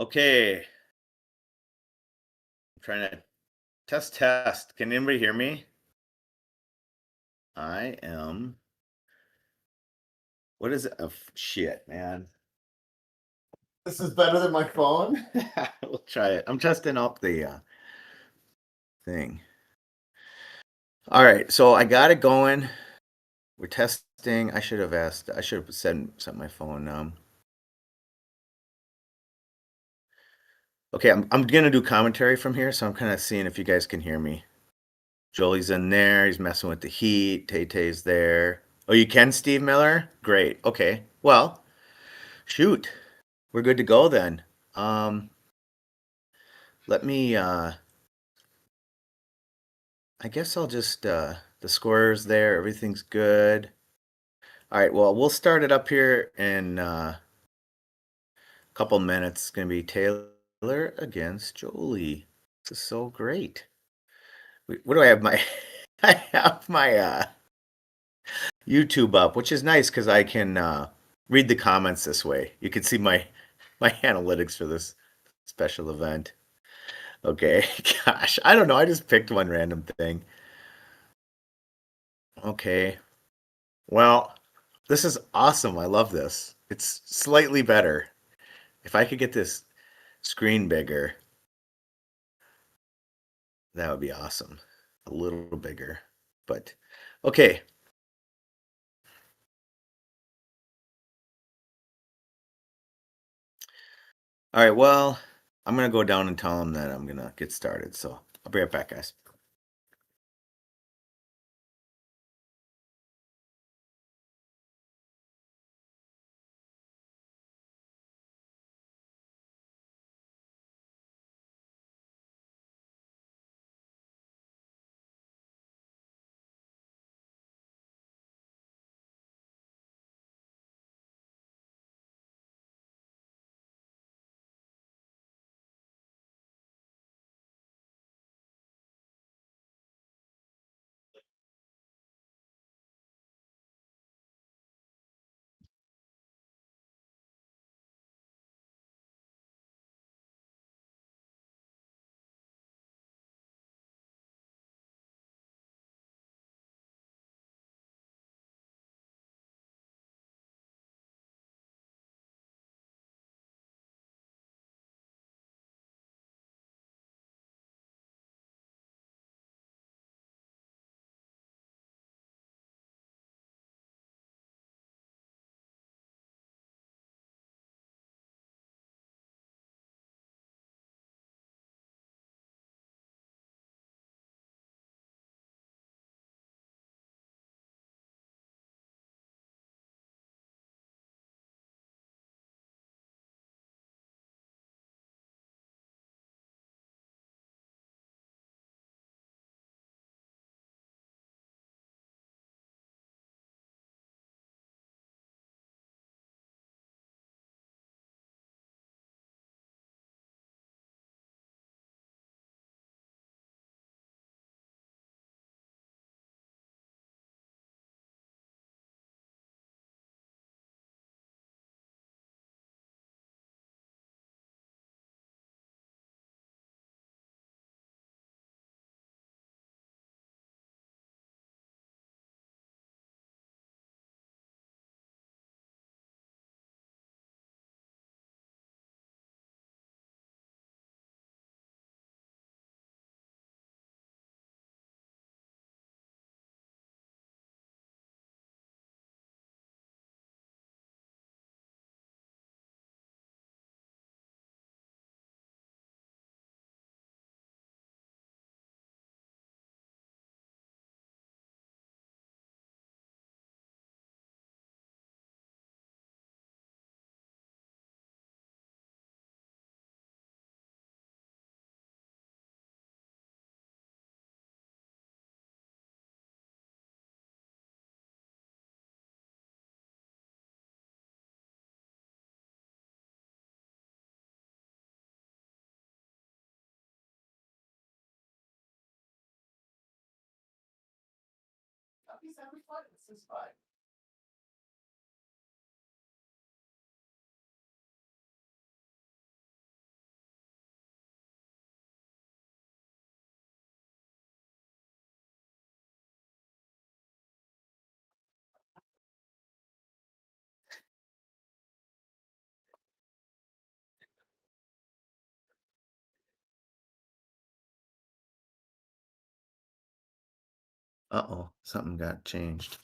Okay, I'm trying to test. Can anybody hear me? I am. What is it? Oh, shit, man. This is better than my phone? We'll try it. I'm testing out the thing. All right, so I got it going. We're testing. I should have asked. I should have sent my phone. Okay, I'm gonna do commentary from here, so I'm kind of seeing if you guys can hear me. Joelie's in there. He's messing with the heat. Tay-Tay's there. Oh, you can, Steve Miller? Great. Okay. Well, shoot. We're good to go then. Let me I guess I'll just the score's there, everything's good. All right, well, we'll start it up here in a couple minutes. It's gonna be Taylor against Jolie. This is so great. What do I have my I have my YouTube up, which is nice because I can read the comments this way. You can see my analytics for this special event. Okay, gosh, I don't know. I just picked one random thing. Okay, well, this is awesome. I love this. It's slightly better. If I could get this screen bigger, that would be awesome. A little bigger, but okay. All right, well, I'm gonna go down and tell them that I'm gonna get started. So I'll be right back, guys. This is fine. Uh-oh, something got changed.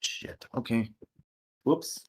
Shit. Okay. Whoops.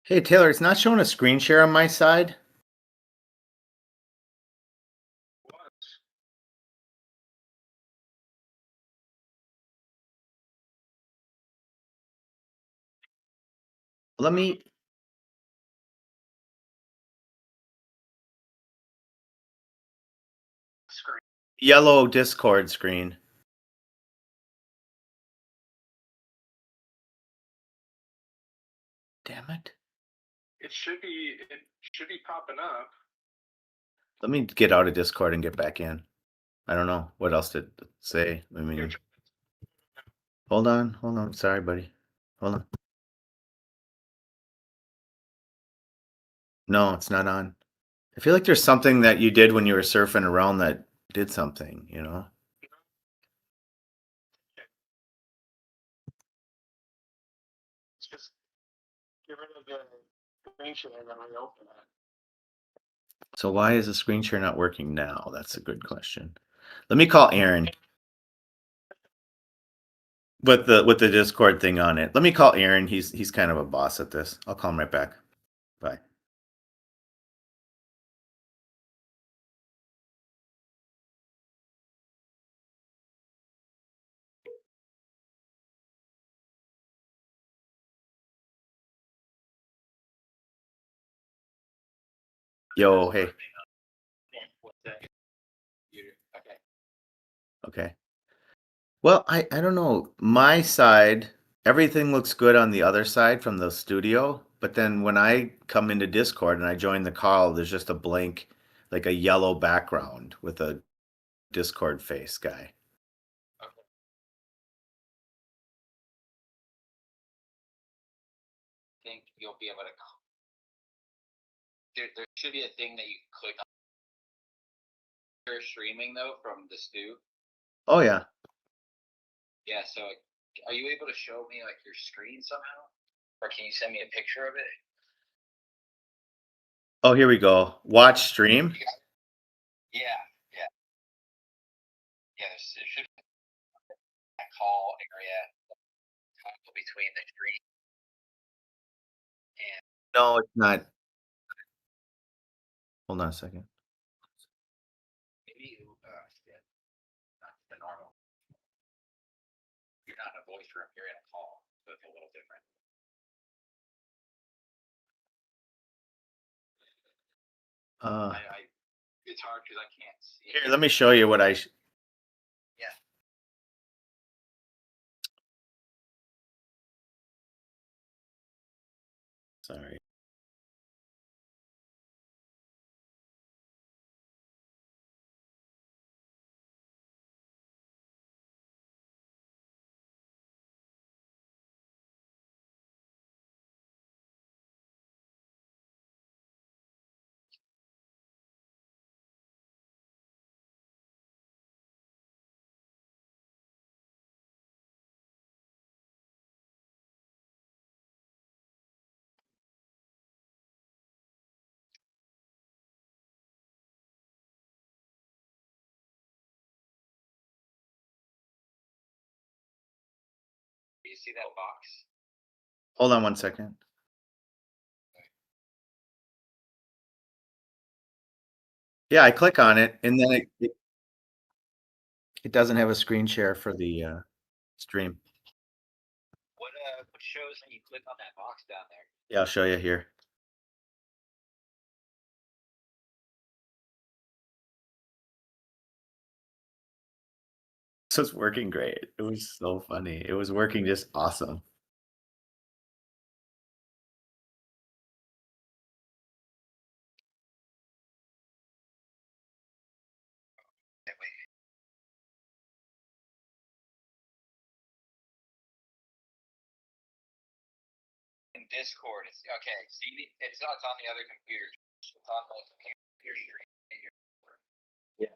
Hey, Taylor, it's not showing a screen share on my side. Let me yellow Discord screen. Damn it. It should be popping up. Let me get out of Discord and get back in. I don't know what else to say. I mean, hold on. Sorry, buddy. Hold on. No, it's not on. I feel like there's something that you did when you were surfing around that did something, you know? Just get rid of the screen share and then reopen it. So why is the screen share not working now? That's a good question. Let me call Aaron. with the Discord thing on it. Let me call Aaron. He's kind of a boss at this. I'll call him right back. Bye. Yo, hey. Okay. Well, I don't know. My side, everything looks good on the other side from the studio, but then when I come into Discord and I join the call, there's just a blank, like a yellow background with a Discord face guy. Think you'll be able to. There should be a thing that you can click on. You're streaming though from the stew. Oh yeah. Yeah. So, are you able to show me like your screen somehow, or can you send me a picture of it? Oh, here we go. Watch stream. Yeah. Yeah. Yeah. There should be a call area between the stream and. No, it's not. Hold on a second. Maybe yeah, not the normal. You're not in a voice room. You're in a call, so it's a little different. It's hard because I can't see. Here, let me show you what I. Yeah. Sorry. Do you see that box? Hold on one second. Yeah, I click on it, and then it doesn't have a screen share for the stream. What shows when you click on that box down there? Yeah, I'll show you here. So it's working great. It was so funny. It was working just awesome. In Discord, it's okay. See, it's not on the other computer. It's on the computer stream. Yeah.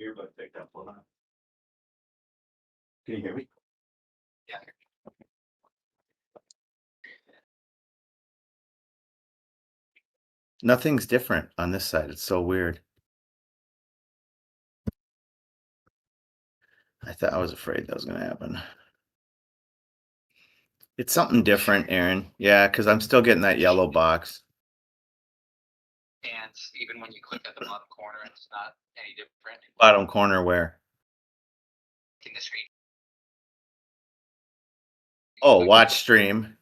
Earbud picked up. Hold on. Can you hear me? Yeah. Nothing's different on this side. It's so weird. I was afraid that was going to happen. It's something different, Aaron. Yeah, because I'm still getting that yellow box. And even when you click at the bottom corner, it's not any different Bottom corner where? in the screen. Oh, watch stream.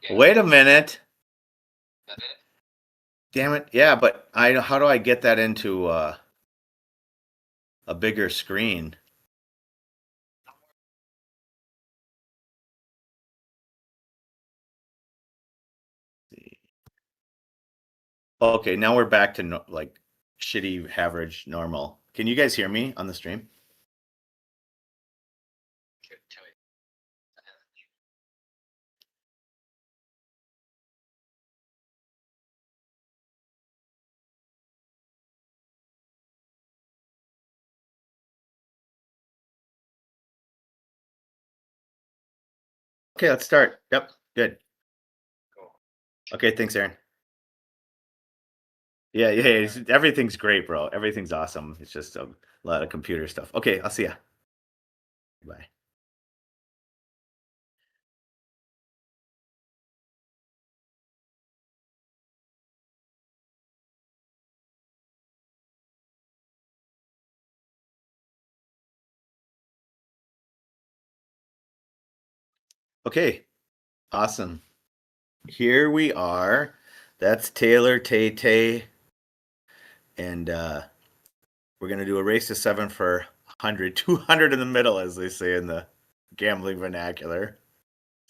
Yeah. Wait a minute. That it? Damn it. Yeah, but how do I get that into a bigger screen? Okay, now we're back to like shitty average normal. Can you guys hear me on the stream? Good to it. Okay, let's start. Yep, good. Cool. Okay, thanks, Aaron. Yeah, everything's great, bro. Everything's awesome. It's just a lot of computer stuff. Okay, I'll see ya. Bye. Okay, awesome. Here we are. That's Taylor, Tay, and we're gonna do a race to 7 for 100, 200 in the middle, as they say in the gambling vernacular.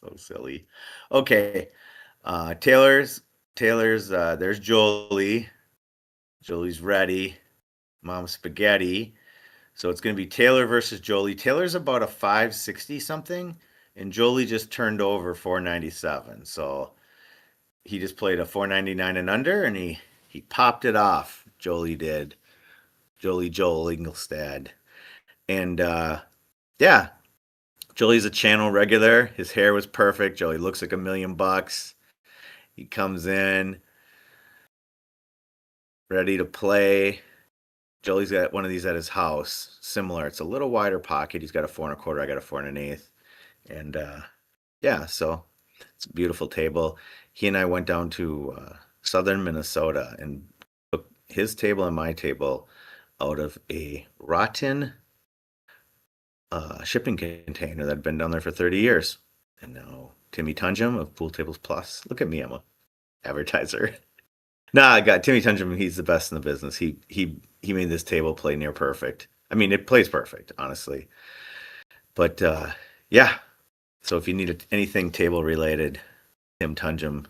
So silly. Okay, Taylor's. There's JOELEE. JOELEE's ready. Mom Spaghetti. So it's going to be Taylor versus JOELEE. Taylor's about a 560 something, and JOELEE just turned over 497. So he just played a 499 and under, and he popped it off. JOELEE did. JOELEE Joel Ingolstad. And yeah, JOELEE's a channel regular. His hair was perfect. JOELEE looks like $1,000,000. He comes in ready to play. JOELEE's got one of these at his house. Similar. It's a little wider pocket. He's got a 4 1/4. I got a 4 1/8. And yeah, so it's a beautiful table. He and I went down to southern Minnesota and took his table and my table out of a rotten shipping container that had been down there for 30 years. And now Timmy Tunjum of Pool Tables Plus. Look at me, I'm a advertiser. Nah, I got Timmy Tunjum. He's the best in the business. He made this table play near perfect. I mean, it plays perfect, honestly. But yeah, so if you need anything table related, Tim Tunjum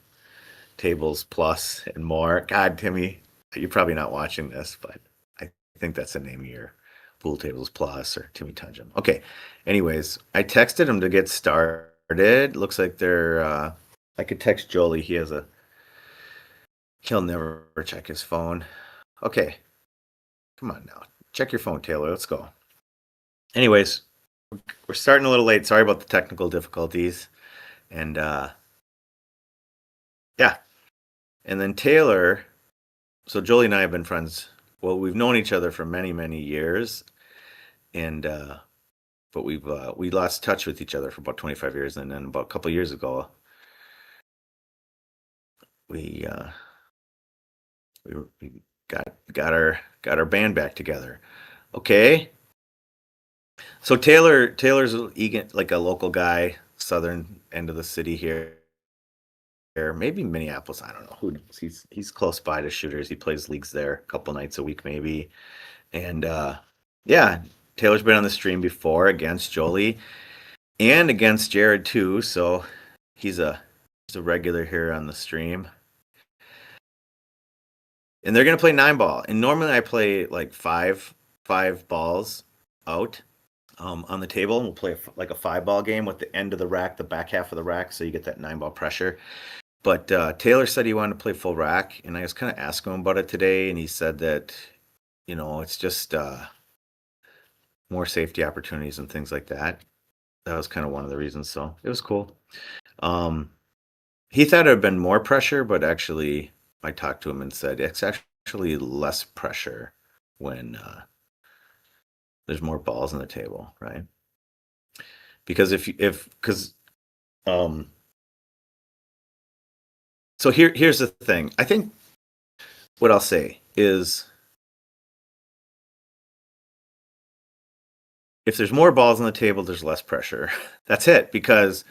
Tables Plus and more. God, Timmy, you're probably not watching this, but I think that's the name of your Pool Tables Plus or Timmy Tunjum. Okay. Anyways, I texted him to get started. Looks like they're. I could text JOELEE. He'll never check his phone. Okay. Come on now. Check your phone, Taylor. Let's go. Anyways, we're starting a little late. Sorry about the technical difficulties. And yeah. And then Taylor, so JOELEE and I have been friends. Well, we've known each other for many, many years. And but we lost touch with each other for about 25 years, and then about a couple of years ago we got our band back together. Okay. So Taylor's like a local guy, southern end of the city here. Maybe Minneapolis, I don't know. Who knows? He's close by to Shooters. He plays leagues there a couple nights a week maybe. And yeah, Taylor's been on the stream before against JOELEE and against Jared too, so he's a regular here on the stream. And they're gonna play 9-ball. And normally I play like five balls out on the table, and we'll play like a 5-ball game with the end of the rack, the back half of the rack, so you get that 9-ball pressure. But Taylor said he wanted to play full rack, and I was kind of asking him about it today, and he said that you know, it's just more safety opportunities and things like that. That was kind of one of the reasons. So it was cool. He thought it had been more pressure, but actually, I talked to him and said it's actually less pressure when there's more balls on the table, right? Because um, so here's the thing. I think what I'll say is if there's more balls on the table, there's less pressure. That's it. Because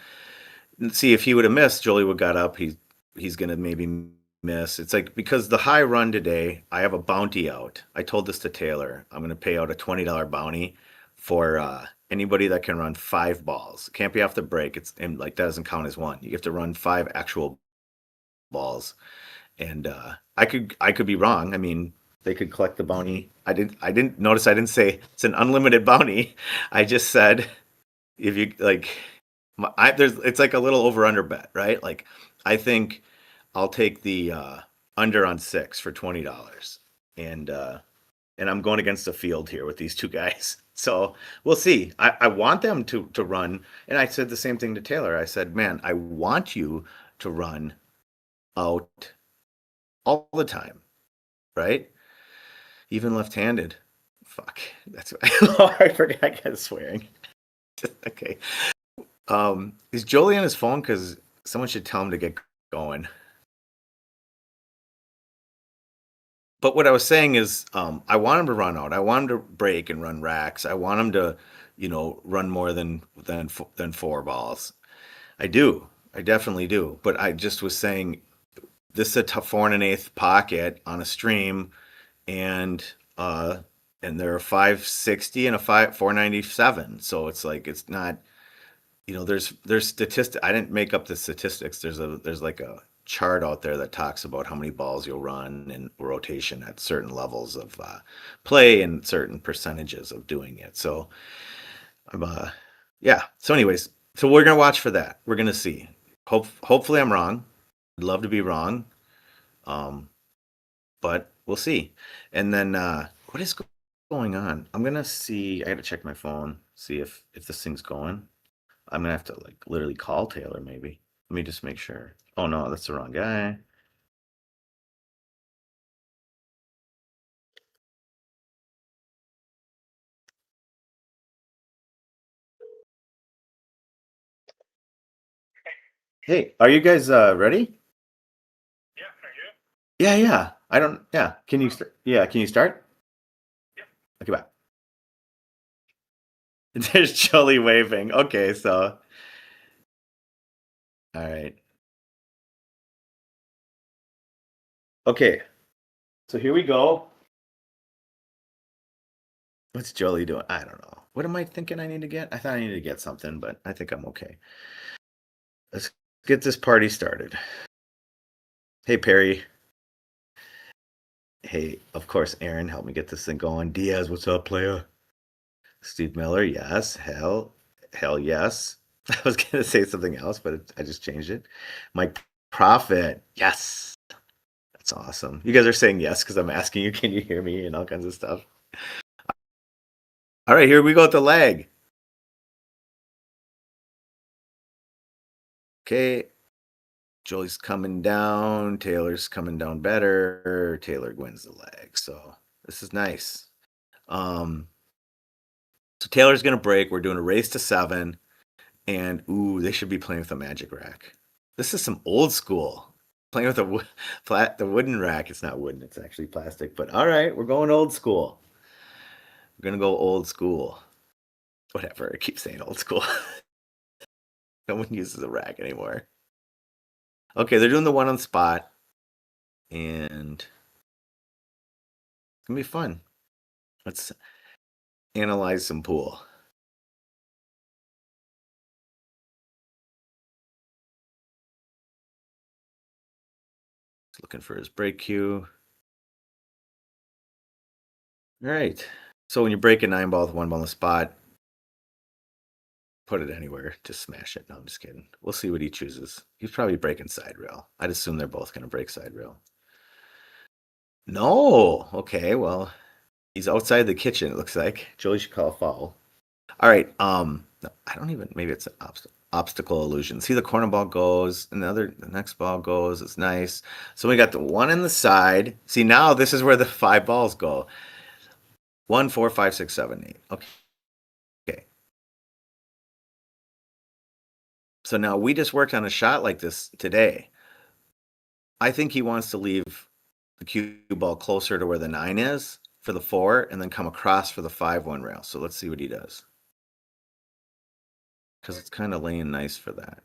see, if he would have missed, Jolie would got up. He's gonna maybe miss. It's like because the high run today, I have a bounty out. I told this to Taylor. I'm gonna pay out a $20 bounty for anybody that can run 5 balls. Can't be off the break. It's and like that doesn't count as one. You have to run 5 actual balls. And I could be wrong. I mean, they could collect the bounty. I didn't notice. I didn't say it's an unlimited bounty. I just said if you like, it's like a little over under bet, right? Like I think I'll take the under on 6 for $20, and I'm going against the field here with these two guys. So we'll see. I want them to run, and I said the same thing to Taylor. I said, man, I want you to run out all the time, right? Even left-handed. Fuck. That's oh, I forgot I got swearing. Okay. Is Jolie on his phone? Because someone should tell him to get going. But what I was saying is, I want him to run out. I want him to break and run racks. I want him to, you know, run more than 4 balls. I do. I definitely do. But I just was saying, this is a 4 1/8 pocket on a stream, and there are 560 and a 497. So it's like it's not, you know, there's statistics. I didn't make up the statistics. There's like a chart out there that talks about how many balls you'll run in rotation at certain levels of play and certain percentages of doing it. So I'm yeah. So anyways, so we're gonna watch for that. We're gonna see. Hopefully I'm wrong. I'd love to be wrong. But we'll see. And then what is going on? I'm gonna see. I gotta check my phone, see if this thing's going. I'm gonna have to like literally call Taylor maybe. Let me just make sure. Oh no, that's the wrong guy. Hey, are you guys ready? Yeah, are you? Yeah, yeah. I don't. Yeah. Can you start? Yeah. Can you start? Yep. Okay, bye. There's Jolie waving. Okay, so all right. Okay, so here we go. What's Jolie doing? I don't know. What am I thinking I need to get? I thought I needed to get something, but I think I'm okay. Let's get this party started. Hey, Perry. Hey, of course, Aaron, help me get this thing going. Diaz, what's up, player? Steve Miller, yes. Hell yes. I was gonna say something else, but I just changed it. Mike Profit, yes. That's awesome. You guys are saying yes because I'm asking you, can you hear me and all kinds of stuff. All right, here we go with the leg. Okay. Jolie's coming down. Taylor's coming down better. Taylor wins the leg. So this is nice. So Taylor's gonna break. We're doing a race to 7. And ooh, they should be playing with a magic rack. This is some old school. Playing with the wooden rack. It's not wooden, it's actually plastic. But all right, we're going old school. We're gonna go old school. Whatever, I keep saying old school. No one uses a rack anymore. Okay, they're doing the one on spot. And it's gonna be fun. Let's analyze some pool. Looking for his break cue. All right. So when you break a 9 ball with 1 ball on the spot, put it anywhere. Just smash it. No, I'm just kidding. We'll see what he chooses. He's probably breaking side rail. I'd assume they're both going to break side rail. No. Okay, well, He's outside the kitchen, it looks like. Jolie should call a foul. All right. No, I don't even, maybe it's an obstacle illusion. See, the corner ball goes, the next ball goes. It's nice. So we got the one in the side. See, now this is where the 5 balls go. 1, 4, 5, 6, 7, 8. Okay. Okay. So now we just worked on a shot like this today. I think he wants to leave the cue ball closer to where the 9 is for the 4 and then come across for the 5-1 rail. So let's see what he does. Because it's kind of laying nice for that.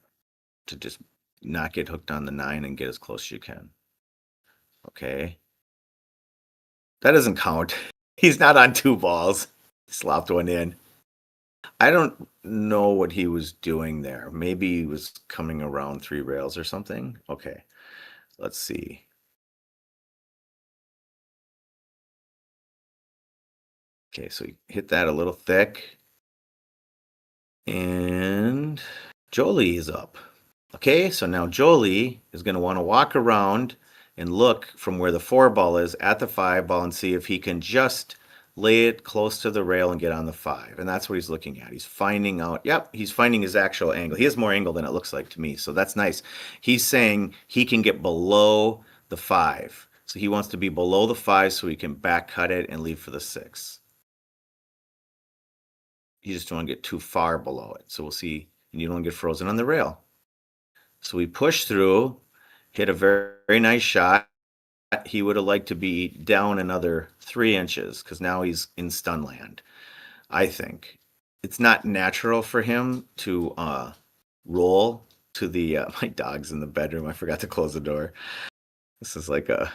To just not get hooked on the 9 and get as close as you can. Okay. That doesn't count. He's not on 2 balls. He slopped one in. I don't know what he was doing there. Maybe he was coming around 3 rails or something. Okay. Let's see. Okay, so he hit that a little thick. And Jolie is up. Okay, so now Jolie is going to want to walk around and look from where the 4 ball is at the 5 ball and see if he can just lay it close to the rail and get on the 5. And that's what he's looking at. He's finding out, yep, he's finding his actual angle. He has more angle than it looks like to me, so that's nice. He's saying he can get below the 5. So he wants to be below the 5 so he can back cut it and leave for the 6. You just don't want to get too far below it. So we'll see, and you don't want to get frozen on the rail. So we push through, hit a very, very nice shot. He would have liked to be down another 3 inches because now he's in stun land. I think it's not natural for him to roll to the. My dog's in the bedroom. I forgot to close the door. This is like a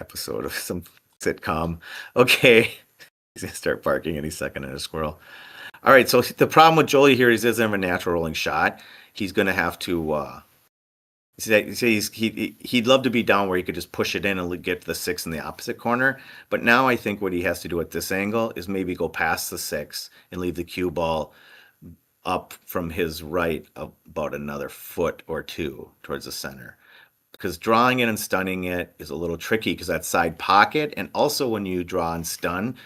episode of some sitcom. Okay, he's gonna start barking any second at a squirrel. All right, so the problem with Jolie here is he doesn't have a natural rolling shot. He's going to have to. He'd love to be down where he could just push it in and get to the 6 in the opposite corner. But now I think what he has to do at this angle is maybe go past the 6 and leave the cue ball up from his right about another foot or 2 towards the center. Because drawing it and stunning it is a little tricky because that side pocket, and also when you draw and stun,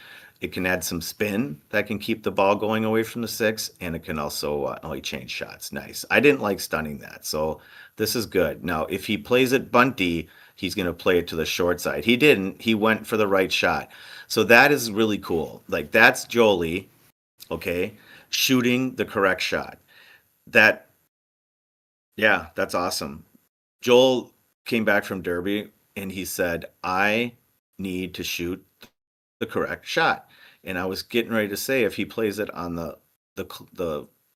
it can add some spin that can keep the ball going away from the 6, and it can also he changed shots. Nice. I didn't like stunning that, so this is good. Now, if he plays it bunty, he's going to play it to the short side. He didn't. He went for the right shot. So that is really cool. Like, that's Jolie, okay, shooting the correct shot. Yeah, that's awesome. Joel came back from Derby, and he said, I need to shoot the correct shot. And I was getting ready to say, if he plays it on the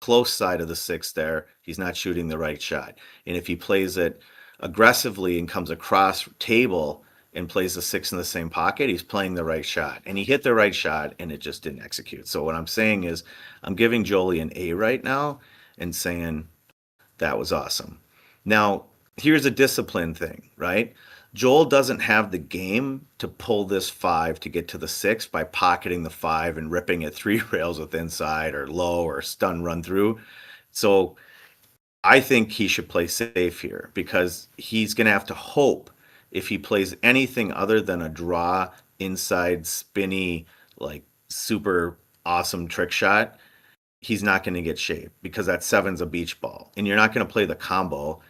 close side of the 6 there, he's not shooting the right shot. And if he plays it aggressively and comes across table and plays the 6 in the same pocket, he's playing the right shot. And he hit the right shot, and it just didn't execute. So what I'm saying is, I'm giving Jolie an A right now and saying that was awesome. Now, here's a discipline thing, right? Joel doesn't have the game to pull this 5 to get to the 6 by pocketing the 5 and ripping it 3 rails with inside or low or stun run through. So I think he should play safe here because he's going to have to hope if he plays anything other than a draw inside spinny, like super awesome trick shot, he's not going to get shape because that 7's a beach ball and you're not going to play the combo.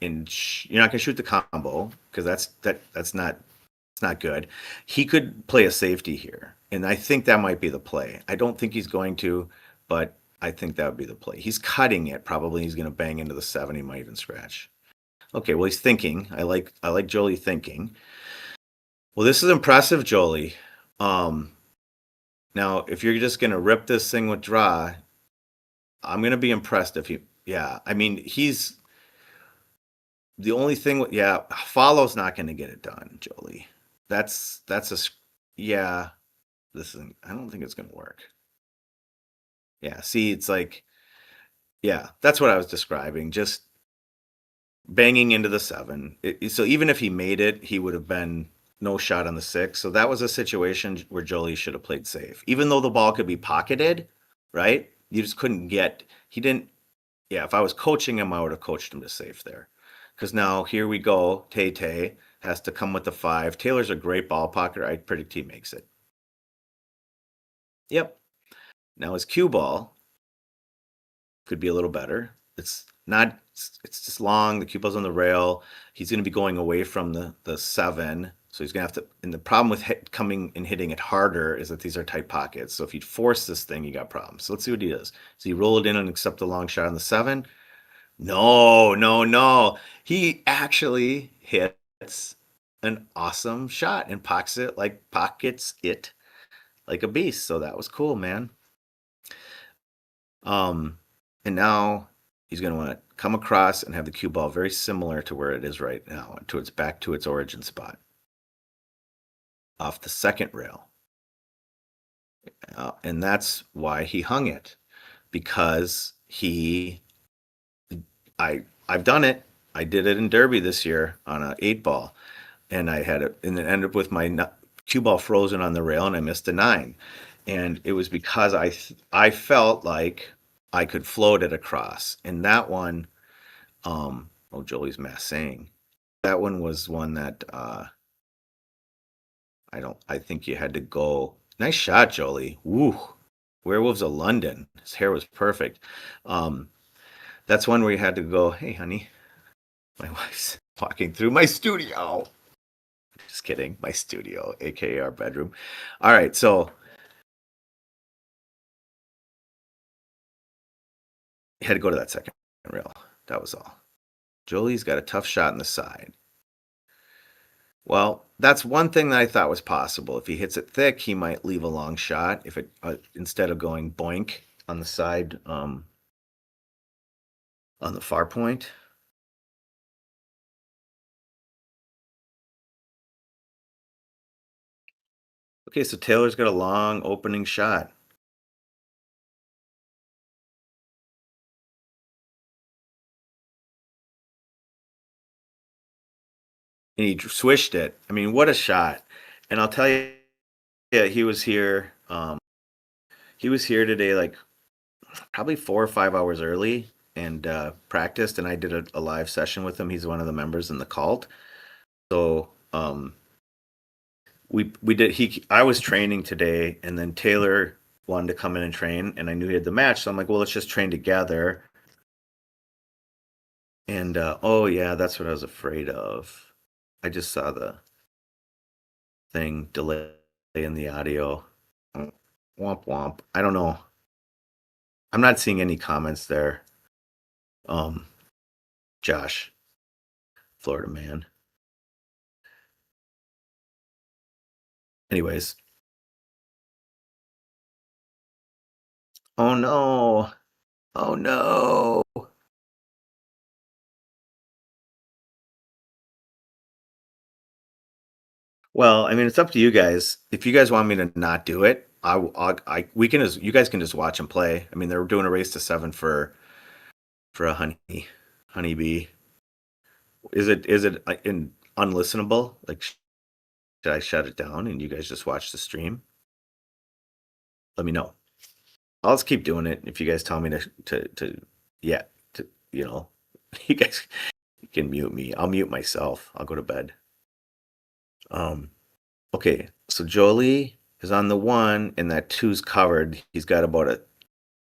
And you're not going to shoot the combo because that's not good. He could play a safety here, and I think that might be the play. I don't think he's going to, but I think that would be the play. He's cutting it. Probably he's going to bang into the 7. He might even scratch. Okay, well he's thinking. I like Jolie thinking. Well, this is impressive, Jolie. Now if you're just going to rip this thing with draw, I'm going to be impressed if he. Yeah, I mean he's. The only thing, follow's not going to get it done, Jolie. That's yeah. Listen, I don't think it's going to work. Yeah, see, it's like, yeah, that's what I was describing. Just banging into the 7. So even if he made it, he would have been no shot on the 6. So that was a situation where Jolie should have played safe, even though the ball could be pocketed, right? You just couldn't get. He didn't. Yeah, if I was coaching him, I would have coached him to safe there. Because now here we go, Tay. has to come with the 5. Taylor's a great ball pocket. I predict he makes it. Yep. Now his cue ball could be a little better. It's not, it's just long. The cue ball's on the rail. He's going to be going away from the 7. So he's going to have to, and the problem with coming and hitting it harder is that these are tight pockets. So if you force this thing, you got problems. So let's see what he does. Does he roll it in and accept the long shot on the 7? No, no, no. He actually hits an awesome shot and pockets it like a beast. So that was cool, man. And now he's going to want to come across and have the cue ball very similar to where it is right now, back to its origin spot, off the second rail. And that's why he hung it, because I've done it. I did it in Derby this year on an 8 ball, and I had it, and it ended up with my cue ball frozen on the rail, and I missed a 9. And it was because I felt like I could float it across. And that one, Jolie's massing. That one was one that I think you had to go. Nice shot, Jolie. Woo. Werewolves of London. His hair was perfect. That's one where you had to go, hey, honey, my wife's walking through my studio. Just kidding. My studio, aka our bedroom. All right, so you had to go to that second rail. That was all. Jolie's got a tough shot in the side. Well, that's one thing that I thought was possible. If he hits it thick, he might leave a long shot. If it instead of going boink on the side, on the far point. Okay, so Taylor's got a long opening shot. And he swished it. I mean, what a shot. And I'll tell you, yeah, he was here. He was here today, like probably 4 or 5 hours early, and practiced. And I did a live session with him. He's one of the members in the cult. So we did. I was training today, and then Taylor wanted to come in and train, and I knew he had the match. So I'm like, well, let's just train together. And oh yeah, that's what I was afraid of. I just saw the thing delay in the audio. Womp womp. I don't know. I'm not seeing any comments there. Josh, Florida man. Anyways. Oh no. Oh no. Well, I mean, it's up to you guys. If you guys want me to not do it, we can just, you guys can just watch and play. I mean, they're doing a race to 7 for a honeybee. Is it unlistenable? Like, should I shut it down and you guys just watch the stream? Let me know. I'll just keep doing it if you guys tell me to you guys can mute me. I'll mute myself. I'll go to bed. Okay, so JOELEE is on the 1 and that 2's covered. He's got about a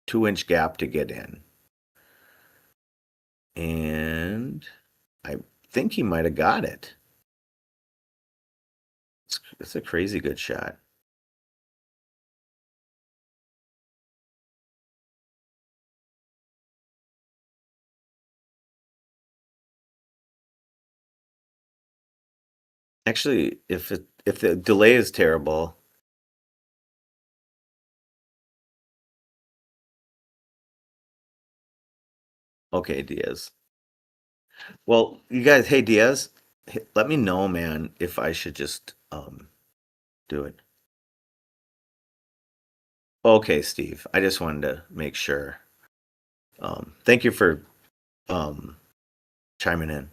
2-inch gap to get in. And I think he might have got it. It's a crazy good shot. Actually, if the delay is terrible. Okay, Diaz. Well, you guys, hey Diaz, let me know, man, if I should just do it. Okay, Steve. I just wanted to make sure. Thank you for chiming in.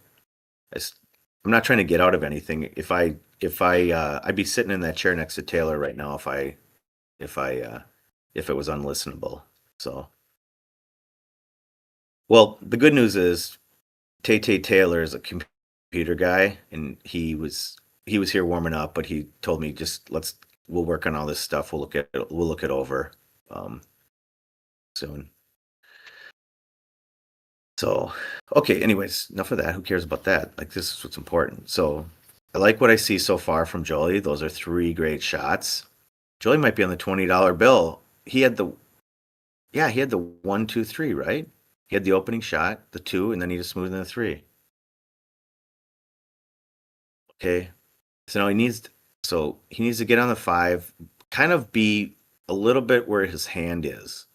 I'm not trying to get out of anything. If I'd be sitting in that chair next to Taylor right now if it was unlistenable. So, well, the good news is TAY Taylor is a computer guy, and he was here warming up, but he told me just we'll work on all this stuff. We'll look it over um, soon. So, okay, anyways, enough of that. Who cares about that? Like, this is what's important. So, I like what I see so far from JOELEE. Those are three great shots. JOELEE might be on the $20 bill. He had the 1, 2, 3, right? He had the opening shot, the 2, and then he just smoothed in the 3. Okay. So now he needs to get on the 5, kind of be a little bit where his hand is.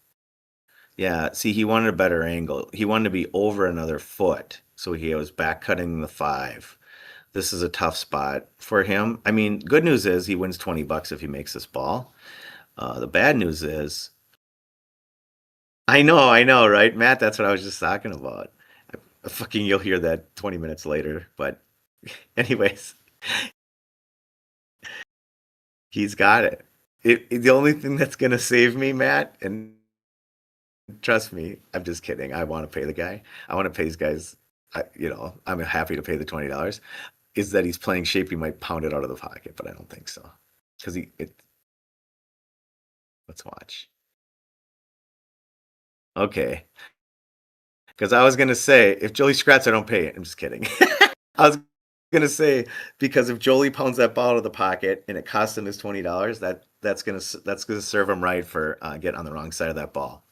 Yeah, see, he wanted a better angle. He wanted to be over another foot, so he was back cutting the 5. This is a tough spot for him. I mean, good news is he wins $20 if he makes this ball. The bad news is, I know, right, Matt? That's what I was just talking about. Fucking, you'll hear that 20 minutes later. But, anyways, he's got it. The only thing that's gonna save me, Matt, and trust me, I'm just kidding. I want to pay the guy. I want to pay these guys. I'm happy to pay the $20. Is that he's playing shape? He might pound it out of the pocket, but I don't think so. Because let's watch. Okay. Because I was gonna say, if Jolie scrats, I don't pay it. I'm just kidding. I was gonna say, because if Jolie pounds that ball out of the pocket and it costs him his $20, that's gonna serve him right for getting on the wrong side of that ball.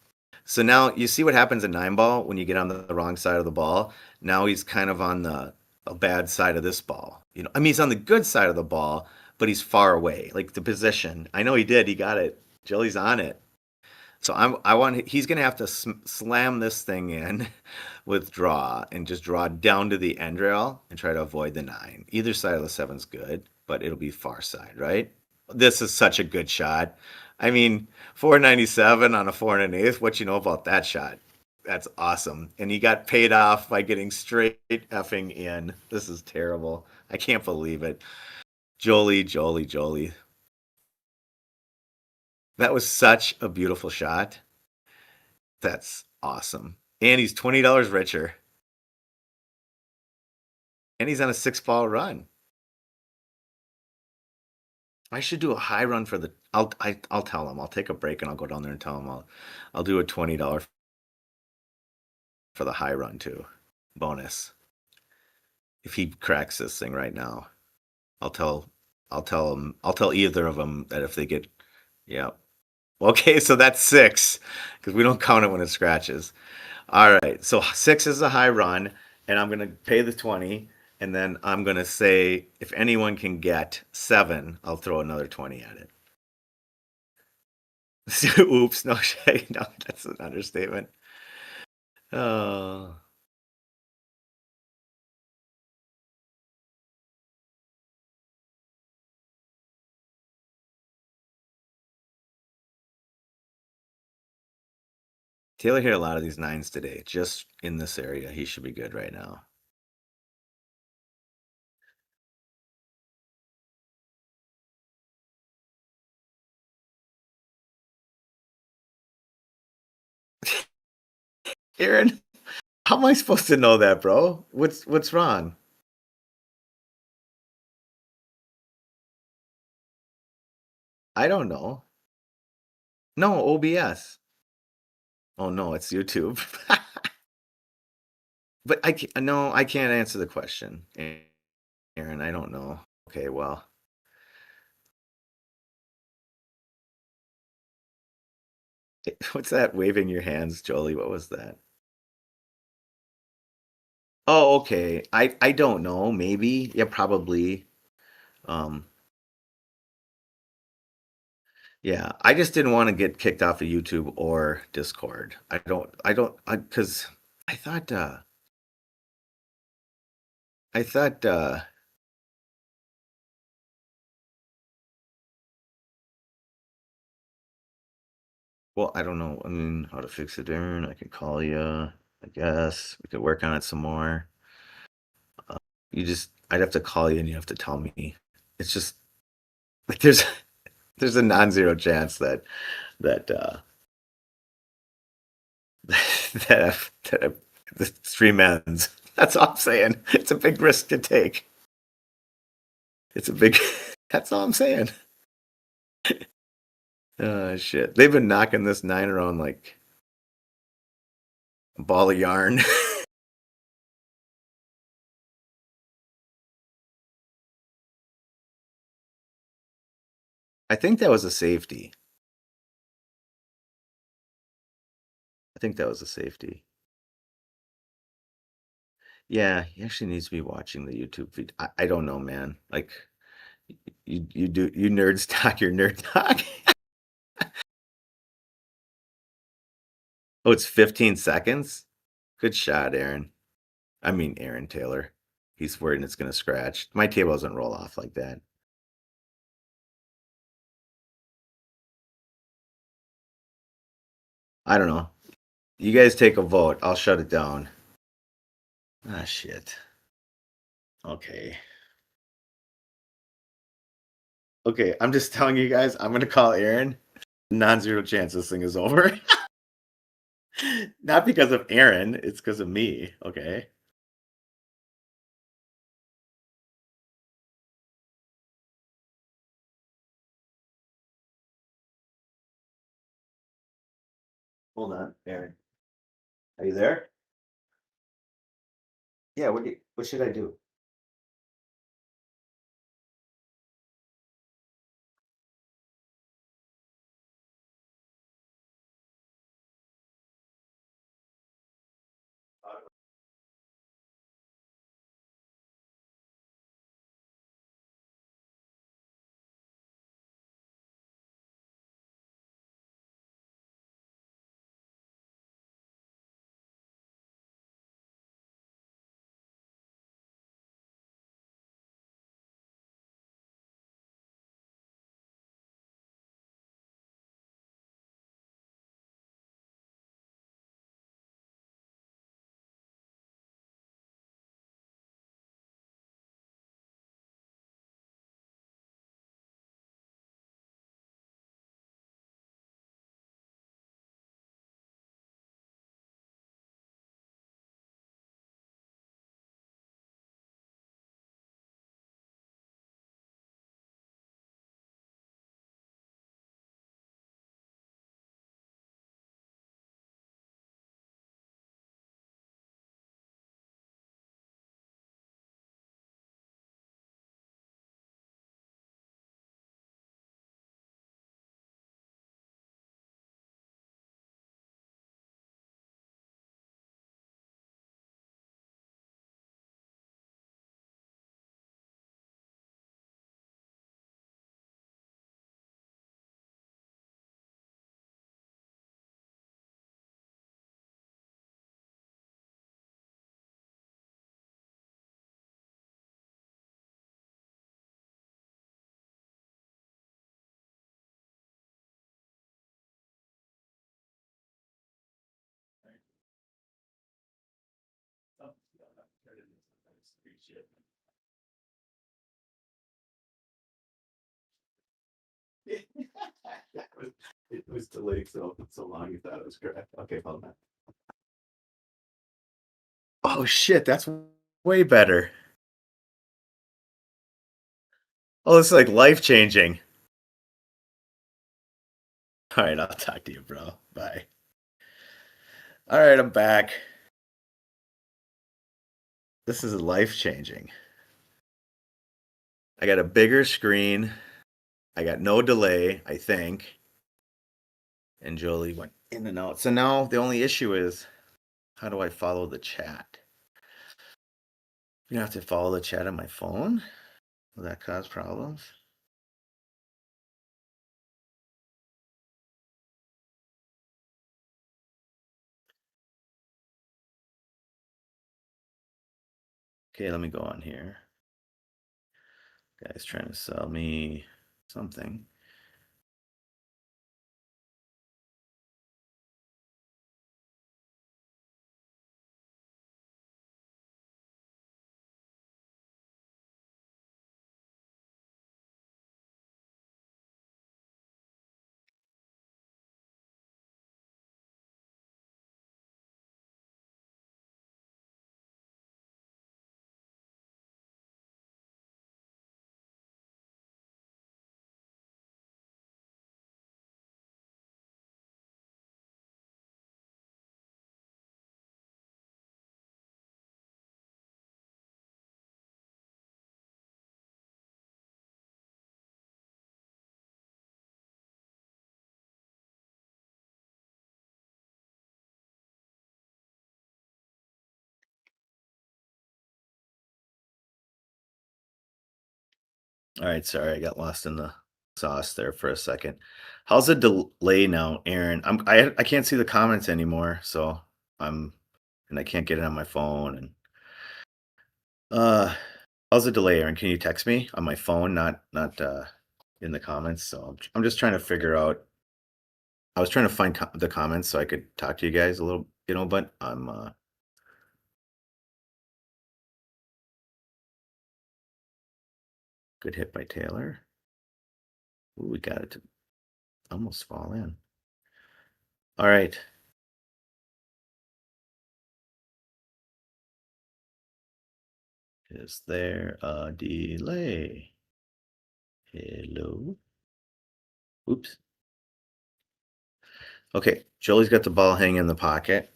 So now you see what happens in 9 ball when you get on the wrong side of the ball. Now he's kind of on a bad side of this ball. I mean, he's on the good side of the ball, but he's far away. Like the position. I know he did. He got it. Jolie's on it. So he's gonna have to slam this thing in with draw and just draw down to the end rail and try to avoid the 9. Either side of the 7's good, but it'll be far side, right? This is such a good shot. I mean, 497 on a 4 1/8. What you know about that shot? That's awesome. And he got paid off by getting straight effing in. This is terrible. I can't believe it. JOELEE, JOELEE, JOELEE. That was such a beautiful shot. That's awesome. And he's $20 richer. And he's on a 6-ball run. I should do a high run for the. I'll tell him. I'll take a break and I'll go down there and tell him I'll do a $20 for the high run too. Bonus. If he cracks this thing right now, I'll tell either of them that if they get, yeah. Okay, so that's 6 because we don't count it when it scratches. All right, so 6 is a high run, and I'm gonna pay the 20, and then I'm gonna say if anyone can get 7, I'll throw another 20 at it. Oops, no, no, that's an understatement. Oh. Taylor hit a lot of these 9s today. Just in this area, he should be good right now. Aaron, how am I supposed to know that, bro? What's wrong? I don't know. No, OBS. Oh no, it's YouTube. But I can't answer the question, Aaron. I don't know. Okay, well. What's that waving your hands, Jolie? What was that? Oh, okay. I don't know. Maybe. Yeah, probably. Yeah, I just didn't want to get kicked off of YouTube or Discord. Because I thought, well, I don't know. I mean, how to fix it, Aaron. I can call you, I guess. We could work on it some more. I'd have to call you and you have to tell me. It's just, like, there's a non-zero chance that, that, that the stream ends. That's all I'm saying. It's a big risk to take. It's a big. That's all I'm saying. Oh shit! They've been knocking this 9 around like a ball of yarn. I think that was a safety. I think that was a safety. Yeah, he actually needs to be watching the YouTube feed. I don't know, man. Like you nerds talk your nerd talk. Oh, it's 15 seconds? Good shot, Aaron. I mean Aaron Taylor. He's worried it's gonna scratch. My table doesn't roll off like that. I don't know. You guys take a vote. I'll shut it down. Ah, shit. Okay. Okay, I'm just telling you guys, I'm gonna call Aaron. Non-zero chance this thing is over. Not because of Aaron, it's because of me, okay? Hold on, Aaron. Are you there? Yeah, what should I do? It was delayed so long you thought it was correct. Okay, hold on. Oh shit, that's way better. Oh, this is like life changing. All right, I'll talk to you, bro. Bye. All right, I'm back. This is life changing. I got a bigger screen. I got no delay, I think. And JOELEE went in and out. So now the only issue is how do I follow the chat? You have to follow the chat on my phone? Will that cause problems? Okay, let me go on here. Guy's trying to sell me something. All right, sorry, I got lost in the sauce there for a second. How's the delay now, Aaron? I can't see the comments anymore, so and I can't get it on my phone. And how's the delay, Aaron? Can you text me on my phone, not in the comments? So I'm just trying to figure out. I was trying to find the comments so I could talk to you guys a little, but I'm good hit by Taylor. Ooh, we got it to almost fall in. All right. Is there a delay? Hello? Oops. Okay, Jolie's got the ball hanging in the pocket.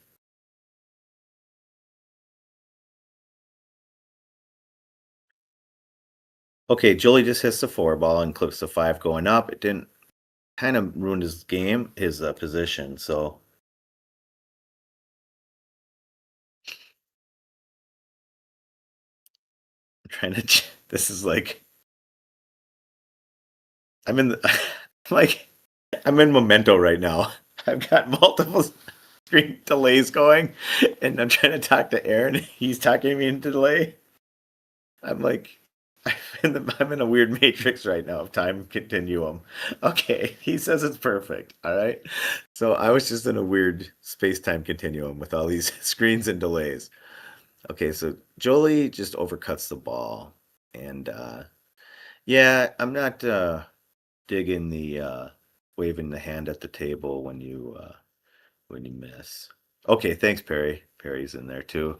Okay, Jolie just hits the 4 ball and clips the 5 going up. It didn't kind of ruined his game, his position. So I'm trying to. This is like I'm in the like I'm in Memento right now. I've got multiple screen delays going, and I'm trying to talk to Aaron. He's talking me into delay. I'm like, I'm in a weird matrix right now of time continuum. Okay, he says it's perfect. All right. So I was just in a weird space-time continuum with all these screens and delays. Okay, so Jolie just overcuts the ball. And yeah, I'm not digging the waving the hand at the table when you miss. Okay, thanks, Perry. Perry's in there too.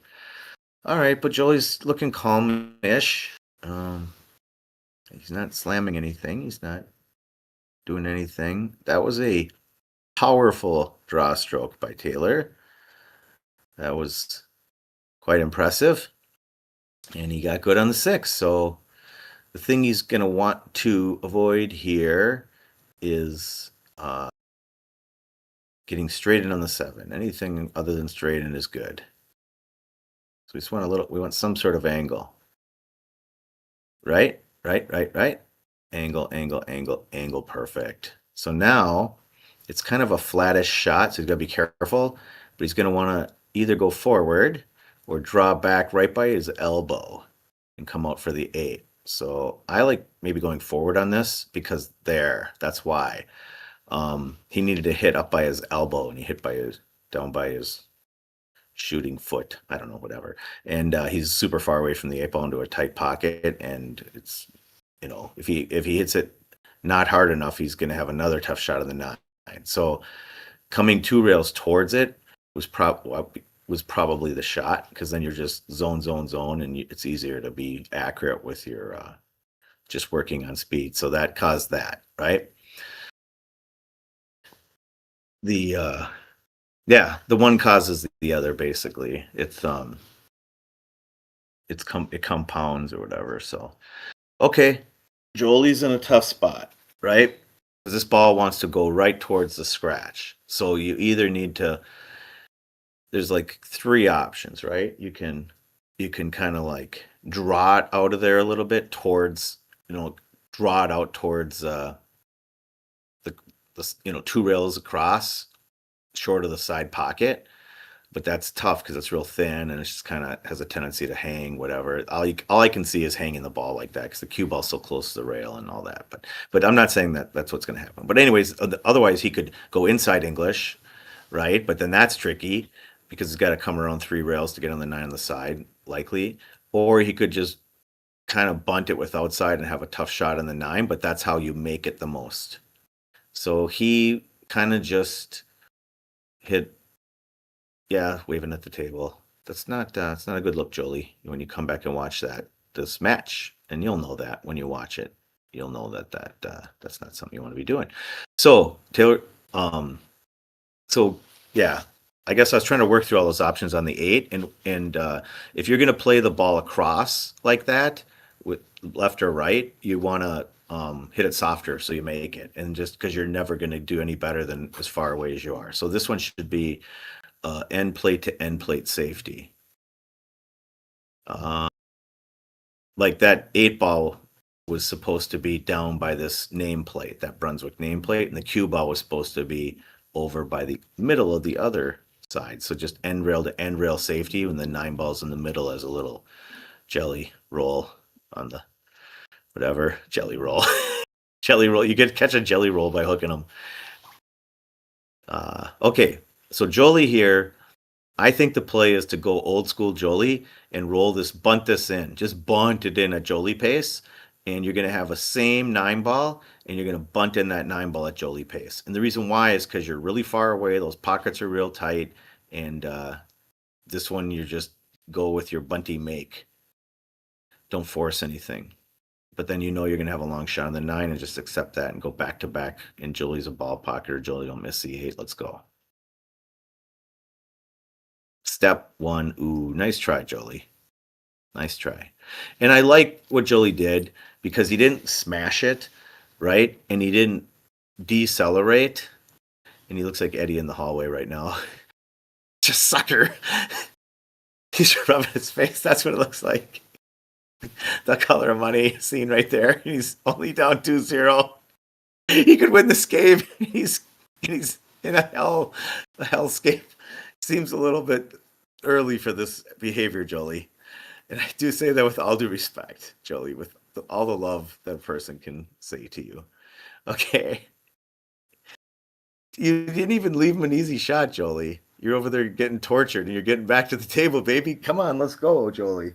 All right, but Jolie's looking calm-ish. He's not slamming anything. He's not doing anything. That was a powerful draw stroke by Taylor. That was quite impressive. And he got good on the 6. So the thing he's going to want to avoid here is getting straight in on the 7. Anything other than straight in is good. So we just want we want some sort of angle. Right. Angle, angle, angle, angle, perfect. So now it's kind of a flattish shot, so he's got to be careful, but he's going to want to either go forward or draw back right by his elbow and come out for the 8. So I like maybe going forward on this because that's why. He needed to hit up by his elbow and he hit down by his shooting foot. I don't know, whatever. And he's super far away from the 8 ball into a tight pocket, and it's if he hits it not hard enough, he's going to have another tough shot of the 9. So coming 2 rails towards it was probably the shot, because then you're just zone, and it's easier to be accurate with your just working on speed. So that caused that, right? The one causes the other, basically. It compounds or whatever. So okay, Jolie's in a tough spot, right? Because this ball wants to go right towards the scratch. So you either need to. There's like 3 options, right? You can kind of like draw it out of there a little bit towards, draw it out towards the 2 rails across, short of the side pocket. But that's tough because it's real thin and it just kind of has a tendency to hang, whatever. All I can see is hanging the ball like that because the cue ball's so close to the rail and all that. But I'm not saying that that's what's going to happen. But anyways, otherwise he could go inside English, right? But then that's tricky because he's got to come around 3 rails to get on the 9 on the side, likely. Or he could just kind of bunt it with outside and have a tough shot on the 9, but that's how you make it the most. So he kind of just hit. Yeah, waving at the table. That's not it's not a good look, Jolie. When you come back and watch this match, and you'll know that when you watch it, you'll know that that's not something you want to be doing. So Taylor, so yeah, I guess I was trying to work through all those options on the 8, and if you're gonna play the ball across like that with left or right, you want to hit it softer so you make it, and just because you're never going to do any better than as far away as you are. So this one should be end plate to end plate safety. Like that 8 ball was supposed to be down by this nameplate, that Brunswick nameplate, and the cue ball was supposed to be over by the middle of the other side. So just end rail to end rail safety, and the 9 balls in the middle as a little jelly roll on the whatever jelly roll. Jelly roll. You could catch a jelly roll by hooking them. Okay, so JOELEE here. I think the play is to go old school JOELEE and roll this, bunt this in. Just bunt it in at JOELEE pace, and you're going to have a same 9 ball, and you're going to bunt in that 9 ball at JOELEE pace. And the reason why is because you're really far away. Those pockets are real tight, and this one you just go with your bunty make. Don't force anything. But then you know you're going to have a long shot on the 9 and just accept that and go back to back. And JOELEE's a ball pocket, or JOELEE don't miss the 8. Let's go. Step 1. Ooh, nice try, JOELEE. Nice try. And I like what JOELEE did because he didn't smash it, right? And he didn't decelerate. And he looks like Eddie in the hallway right now. Just sucker. He's rubbing his face. That's what it looks like. The color of money scene right there. He's only down 2-0. He could win this game. He's in a hellscape. Seems a little bit early for this behavior, JOELEE. And I do say that with all due respect, JOELEE, with all the love that a person can say to you. Okay. You didn't even leave him an easy shot, JOELEE. You're over there getting tortured and you're getting back to the table, baby. Come on, let's go, JOELEE.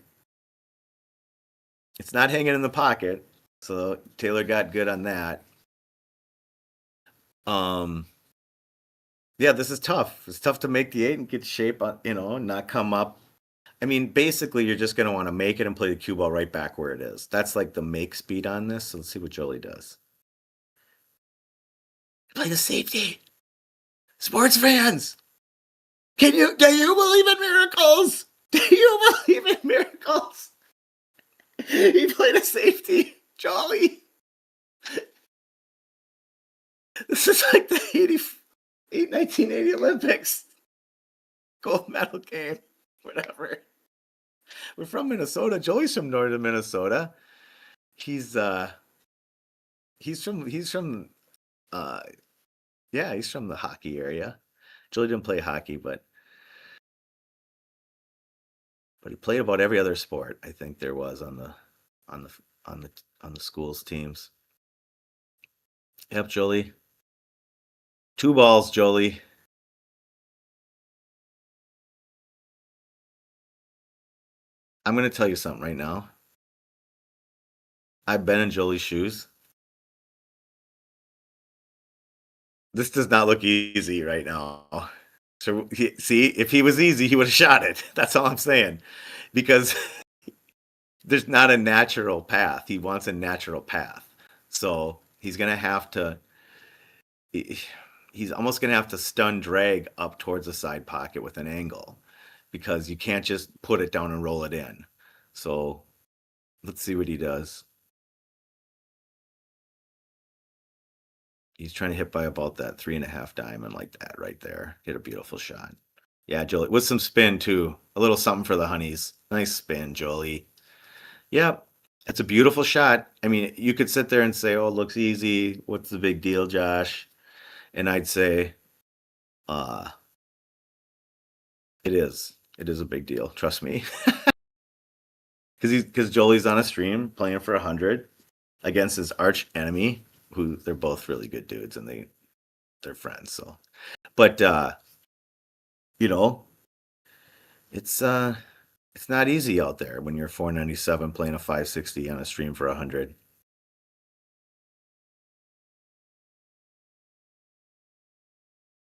It's not hanging in the pocket, so Taylor got good on that. Yeah, this is tough. It's tough to make the 8 and get shape on, not come up. I mean, basically, you're just going to want to make it and play the cue ball right back where it is. That's like the make speed on this. So let's see what JOELEE does. Play the safety. Sports fans, do you believe in miracles? Do you believe in miracles? He played a safety, JOELEE. This is like the 1980 Olympics gold medal game, whatever. We're from Minnesota. JOELEE's from northern Minnesota. He's from he's from the hockey area. JOELEE didn't play hockey, but he played about every other sport I think there was on the school's teams. Yep, JOELEE. 2 balls, JOELEE. I'm going to tell you something right now. I've been in JOELEE's shoes. This does not look easy right now. So, if he was easy, he would have shot it. That's all I'm saying. Because there's not a natural path. He wants a natural path. So, he's going to have to... He's almost going to have to stun drag up towards the side pocket with an angle. Because you can't just put it down and roll it in. So, let's see what he does. He's trying to hit by about that 3.5 diamond like that right there. Hit a beautiful shot. Yeah, JOELEE. With some spin, too. A little something for the honeys. Nice spin, JOELEE. Yep. It's a beautiful shot. I mean, you could sit there and say, oh, it looks easy. What's the big deal, Josh? And I'd say, it is. It is a big deal. Trust me. Because JOELEE's on a stream playing for 100 against his arch enemy, who they're both really good dudes and they're friends. So, but it's not easy out there when you're 497 playing a 560 on a stream for 100.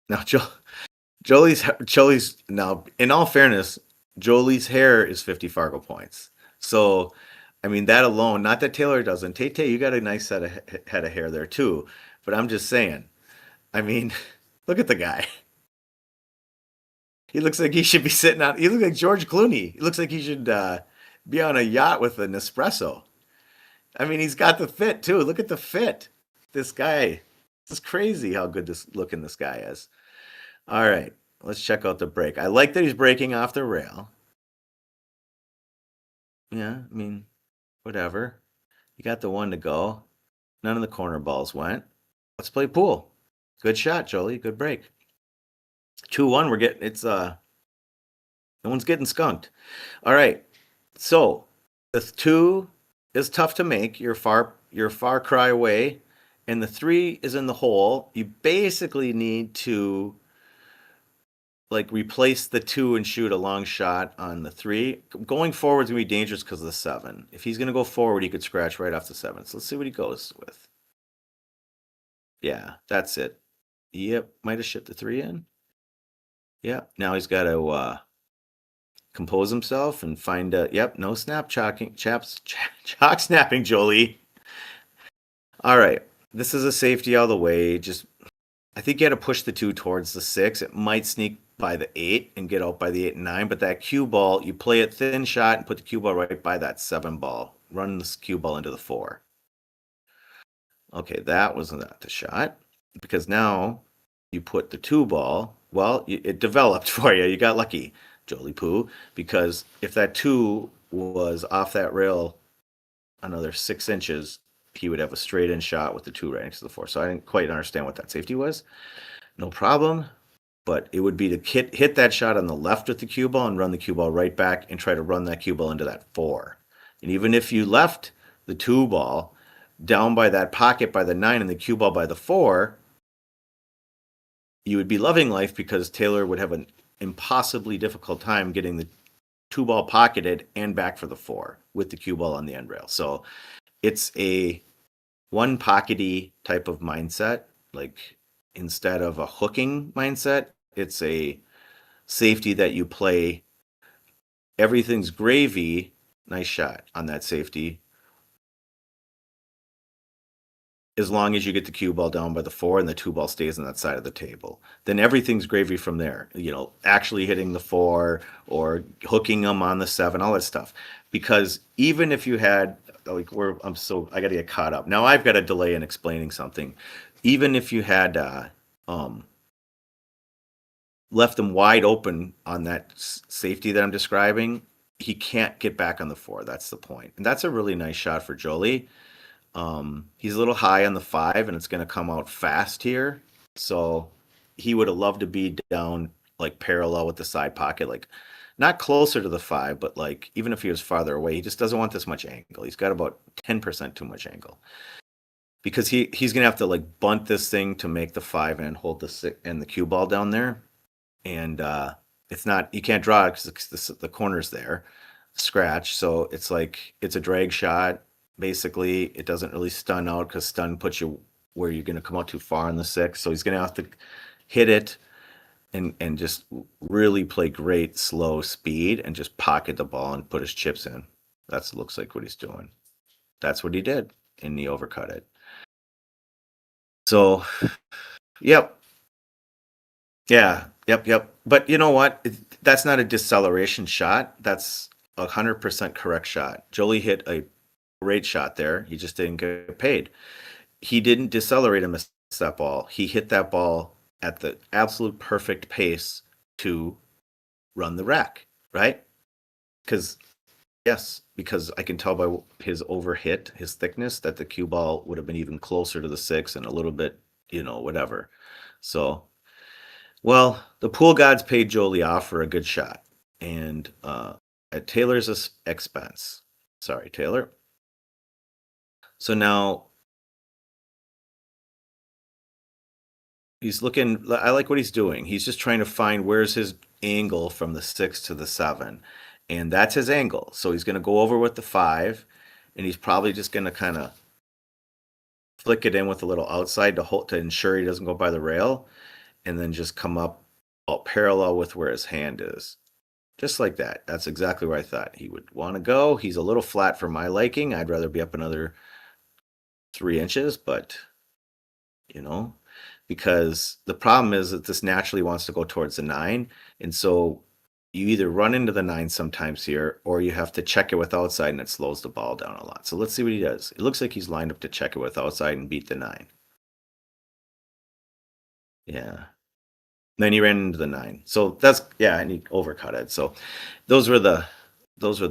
Now, JOELEE's now, in all fairness, JOELEE's hair is 50 Fargo points. So, I mean, that alone, not that Taylor doesn't. Tay, you got a nice head of hair there too. But I'm just saying, I mean, look at the guy. He looks like he should be sitting on, he looks like George Clooney. He looks like he should be on a yacht with an espresso. I mean, he's got the fit too. Look at the fit. This guy. It's crazy how good looking this guy is. All right, let's check out the break. I like that he's breaking off the rail. Yeah, I mean, whatever. You got the one to go. None of the corner balls went. Let's play pool. Good shot, Jolie. Good break. 2-1. We're getting no one's getting skunked. All right. So the 2 is tough to make. You're far cry away, and the 3 is in the hole. You basically need to like replace the 2 and shoot a long shot on the 3. Going forward is gonna be dangerous because of the 7. If he's gonna go forward, he could scratch right off the 7. So let's see what he goes with. Yeah, that's it. Yep, might have shipped the 3 in. Yeah, now he's got to compose himself and find yep, no snap chalking, chalk snapping, Jolie. All right, this is a safety all the way. Just, I think you had to push the 2 towards the 6. It might sneak by the 8 and get out by the 8 and 9, but that cue ball, you play it thin shot and put the cue ball right by that 7 ball. Run this cue ball into the 4. Okay, that was not the shot, because now you put the 2 ball. Well, it developed for you. You got lucky, Jolie Poo, because if that 2 was off that rail another 6 inches, he would have a straight in shot with the 2 right next to the 4. So I didn't quite understand what that safety was. No problem. But it would be to hit that shot on the left with the cue ball and run the cue ball right back and try to run that cue ball into that 4. And even if you left the 2 ball down by that pocket by the 9 and the cue ball by the 4, you would be loving life because Taylor would have an impossibly difficult time getting the 2 ball pocketed and back for the 4 with the cue ball on the end rail. So it's a one pockety type of mindset. Like instead of a hooking mindset, it's a safety that you play. Everything's gravy. Nice shot on that safety. As long as you get the cue ball down by the 4 and the 2 ball stays on that side of the table, then everything's gravy from there. You know, actually hitting the 4 or hooking them on the 7, all that stuff. Because even if you had like I got to get caught up now. I've got a delay in explaining something. Even if you had left them wide open on that safety that I'm describing, he can't get back on the 4. That's the point, and that's a really nice shot for Jolie. He's a little high on the 5, and it's going to come out fast here. So he would have loved to be down like parallel with the side pocket, like not closer to the 5, but like even if he was farther away, he just doesn't want this much angle. He's got about 10% too much angle because he's going to have to like bunt this thing to make the 5 and hold the 6 and the cue ball down there. And it's not, you can't draw it because the corner's there, scratch. So it's like it's a drag shot. Basically, it doesn't really stun out because stun puts you where you're going to come out too far on the 6. So he's going to have to hit it and just really play great slow speed and just pocket the ball and put his chips in. That looks like what he's doing. That's what he did, and he overcut it. So, yep. Yeah, yep. But you know what? That's not a deceleration shot. That's 100% correct shot. Jolie hit a great shot there. He just didn't get paid. He didn't decelerate and miss that ball. He hit that ball at the absolute perfect pace to run the rack, right? Because I can tell by his overhit, his thickness, that the cue ball would have been even closer to the 6 and a little bit, whatever. So, well, the pool gods paid Jolie off for a good shot, and at Taylor's expense. Sorry, Taylor. So now he's looking. I like what he's doing. He's just trying to find where's his angle from the 6 to the 7, and that's his angle. So he's going to go over with the 5, and he's probably just going to kind of flick it in with a little outside to ensure he doesn't go by the rail, and then just come up parallel with where his hand is. Just like that. That's exactly where I thought he would want to go. He's a little flat for my liking. I'd rather be up another 3 inches, but because the problem is that this naturally wants to go towards the 9, and so you either run into the 9 sometimes here, or you have to check it with outside, and it slows the ball down a lot. So let's see what he does. It looks like he's lined up to check it with outside and beat the 9. Yeah. Then he ran into the 9. So and he overcut it. So those were the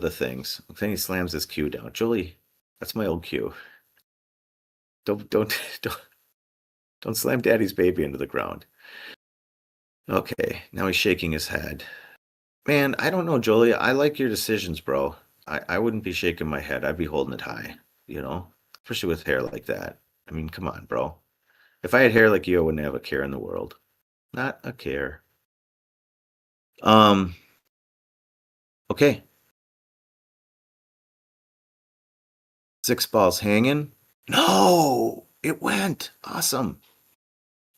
things. Then he slams his cue down. Jolie, That's my old cue. Don't don't slam daddy's baby into the ground. Okay, now he's shaking his head. Man, I don't know, Jolie. I like your decisions, bro. I wouldn't be shaking my head. I'd be holding it high, you know? Especially with hair like that. I mean, come on, bro. If I had hair like you, I wouldn't have a care in the world. Not a care. Um, okay. 6 balls hanging. No, it went. Awesome.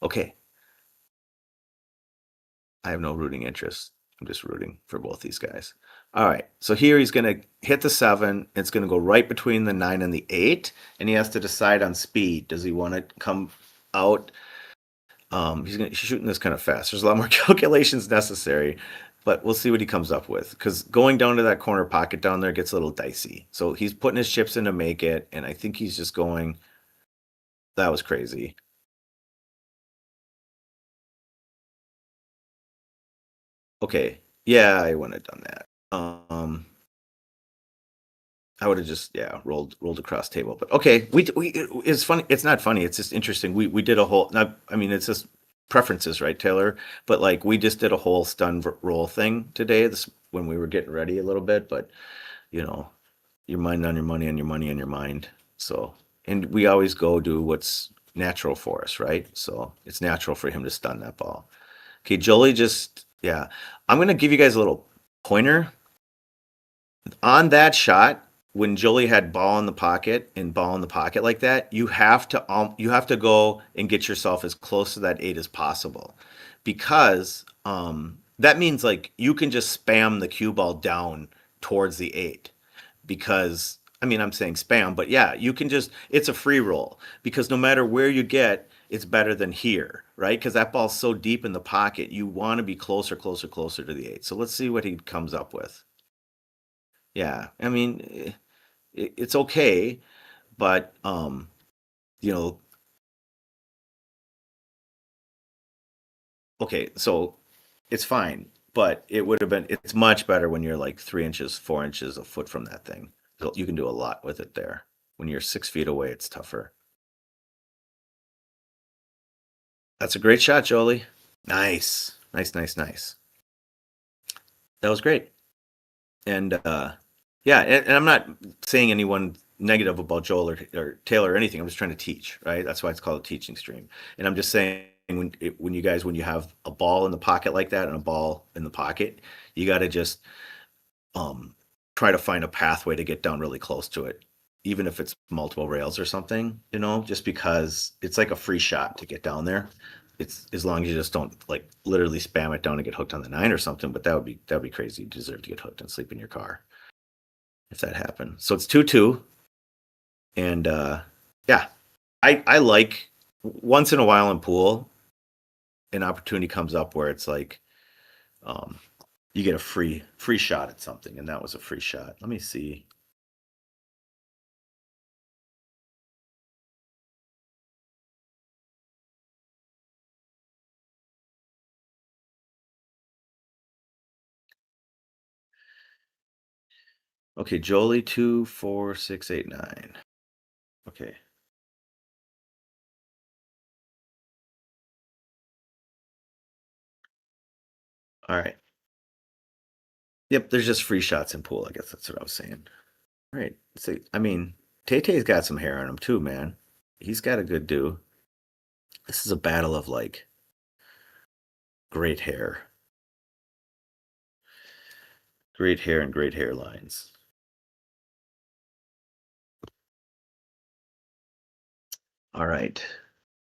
Okay. I have no rooting interest. I'm just rooting for both these guys. All right. So here he's going to hit the 7. It's going to go right between the 9 and the 8. And he has to decide on speed. Does he want to come out? He's shooting this kind of fast. There's a lot more calculations necessary, but we'll see what he comes up with. Because going down to that corner pocket down there gets a little dicey. So he's putting his chips in to make it. And I think he's just going, that was crazy. Okay. Yeah, I wouldn't have done that. I would have just rolled across table. But okay, it's funny. It's not funny. It's just interesting. We did a whole. Not, I mean, it's just preferences, right, Taylor? But like we just did a whole stun roll thing today. This when we were getting ready a little bit. But you know, your mind on your money and your money on your mind. So and we always go do what's natural for us, right? So it's natural for him to stun that ball. Okay, Jolie just I'm gonna give you guys a little pointer on that shot. When Jolie had ball in the pocket and ball in the pocket like that, you have to go and get yourself as close to that 8 as possible, because that means like you can just spam the cue ball down towards the 8, because I mean I'm saying spam, but yeah, you can just it's a free roll, because no matter where you get, it's better than here, right? Because that ball's so deep in the pocket, you want to be closer to the 8. So let's see what he comes up with. Yeah, I mean, it's okay, but you know, okay, so it's fine, but it's much better when you're like 3 inches, 4 inches, a foot from that thing. So you can do a lot with it there. When you're 6 feet away, it's tougher. That's a great shot, Jolie. Nice. Nice. That was great. And yeah, and I'm not saying anyone negative about Joel or Taylor or anything. I'm just trying to teach, right? That's why it's called a teaching stream. And I'm just saying when you have a ball in the pocket like that and a ball in the pocket, you got to just try to find a pathway to get down really close to it, even if it's multiple rails or something, just because it's like a free shot to get down there. It's as long as you just don't like literally spam it down and get hooked on the 9 or something, but that would be crazy. You deserve to get hooked and sleep in your car if that happened. So it's 2-2. And yeah, I like once in a while in pool, an opportunity comes up where it's like you get a free shot at something, and that was a free shot. Let me see. Okay, Jolie 2, 4, 6, 8, 9. Okay. All right. Yep, there's just free shots in pool. I guess that's what I was saying. All right. So I mean, Tay-Tay's got some hair on him too, man. He's got a good do. This is a battle of like great hair. Great hair and great hairlines. All right.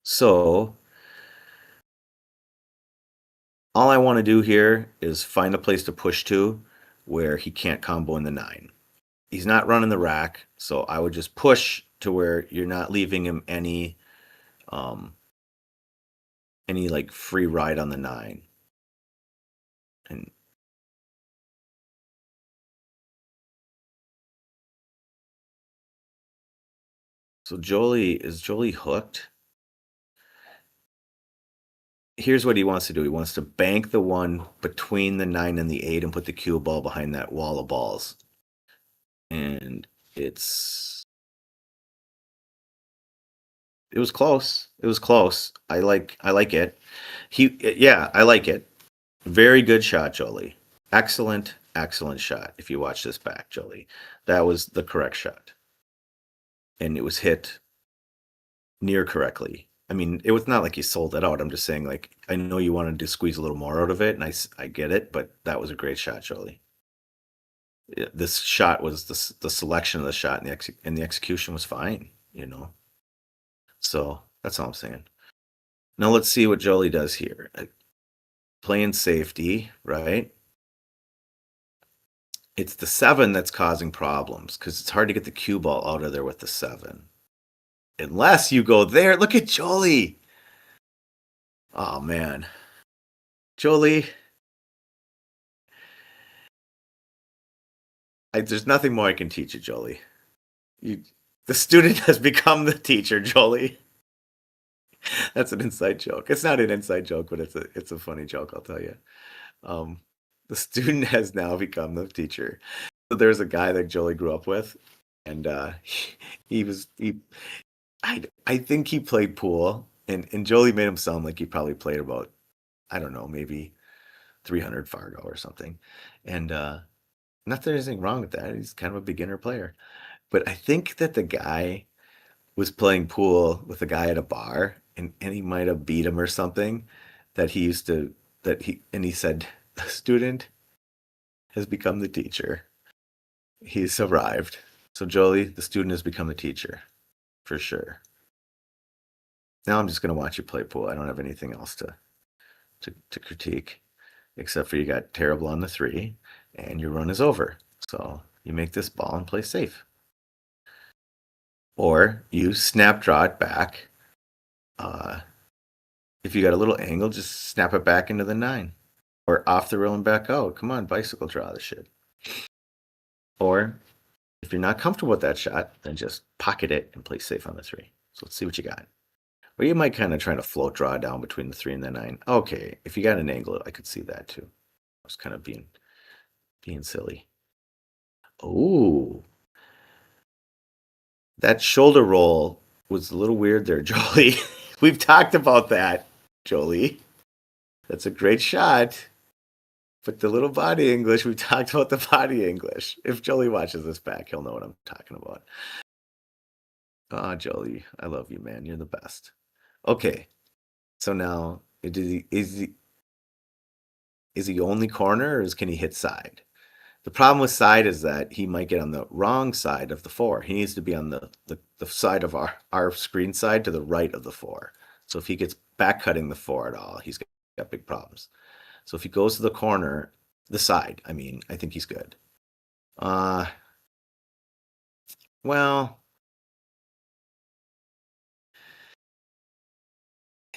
So all I want to do here is find a place to push to where he can't combo in the 9. He's not running the rack, so I would just push to where you're not leaving him any like free ride on the 9. And so is Jolie hooked? Here's what he wants to do. He wants to bank the one between the 9 and the 8 and put the cue ball behind that wall of balls. And it's It was close. It was close. I like it. Yeah, I like it. Very good shot, Jolie. Excellent, excellent shot. If you watch this back, Jolie, that was the correct shot, and it was hit near correctly. I mean, it was not like you sold it out. I'm just saying, like, I know you wanted to squeeze a little more out of it, and I get it, but that was a great shot, Jolie. This shot was the selection of the shot, and the execution was fine. So that's all I'm saying. Now let's see what Jolie does here. Playing safety, right? It's the 7 that's causing problems because it's hard to get the cue ball out of there with the 7. Unless you go there. Look at Jolie. Oh, man. Jolie. There's nothing more I can teach you, Jolie. The student has become the teacher, Jolie. That's an inside joke. It's not an inside joke, but it's a funny joke, I'll tell you. The student has now become the teacher. So there's a guy that Jolie grew up with, and I think he played pool, and Jolie made him sound like he probably played about, I don't know, maybe 300 Fargo or something. And not that there's anything wrong with that. He's kind of a beginner player. But I think that the guy was playing pool with a guy at a bar, and he might have beat him or something, that he used to, and he said, the student has become the teacher. He's arrived. So Jolie, the student has become the teacher, for sure. Now I'm just going to watch you play pool. I don't have anything else to critique, except for you got terrible on the 3, and your run is over. So you make this ball and play safe. Or you snap draw it back. If you got a little angle, just snap it back into the 9. Or off the rail and back out. Come on, bicycle draw the shit. Or if you're not comfortable with that shot, then just pocket it and play safe on the 3. So let's see what you got. Or you might kind of try to float draw down between the 3 and the 9. Okay, if you got an angle, I could see that too. I was kind of being silly. Oh, that shoulder roll was a little weird there, Jolie. We've talked about that, Jolie. That's a great shot. But the little body English, we talked about the body English. If Jolie watches this back, he'll know what I'm talking about. Ah, Jolie, I love you, man. You're the best. Okay, so now is he only corner, or can he hit side? The problem with side is that he might get on the wrong side of the 4. He needs to be on the side of our screen side to the right of the 4. So if he gets back cutting the 4 at all, he's got big problems. So if he goes to the corner, the side, I mean, I think he's good. Well,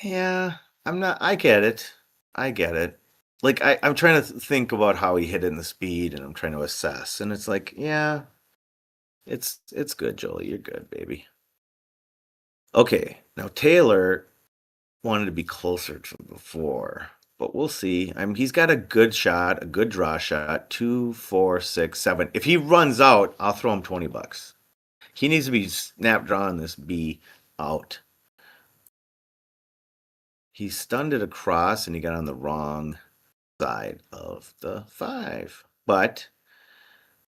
yeah, I get it. I get it. Like, I'm trying to think about how he hit it in the speed, and I'm trying to assess. And it's like, yeah, it's good, Jolie. You're good, baby. Okay, now Taylor wanted to be closer to the 4, but we'll see. I mean, he's got a good shot, a good draw shot, 2, 4, 6, 7. If he runs out, I'll throw him $20. He needs to be snap drawing this B out. He stunned it across, and he got on the wrong side of the 5. But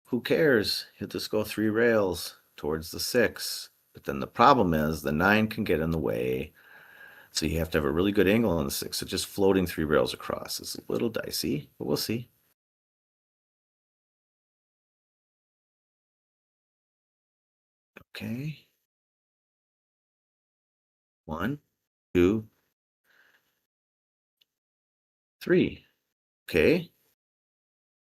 who cares? He'll just go 3 rails towards the 6. But then the problem is the 9 can get in the way. So you have to have a really good angle on the 6. So just floating 3 rails across is a little dicey, but we'll see. Okay. 1, 2, 3. Okay.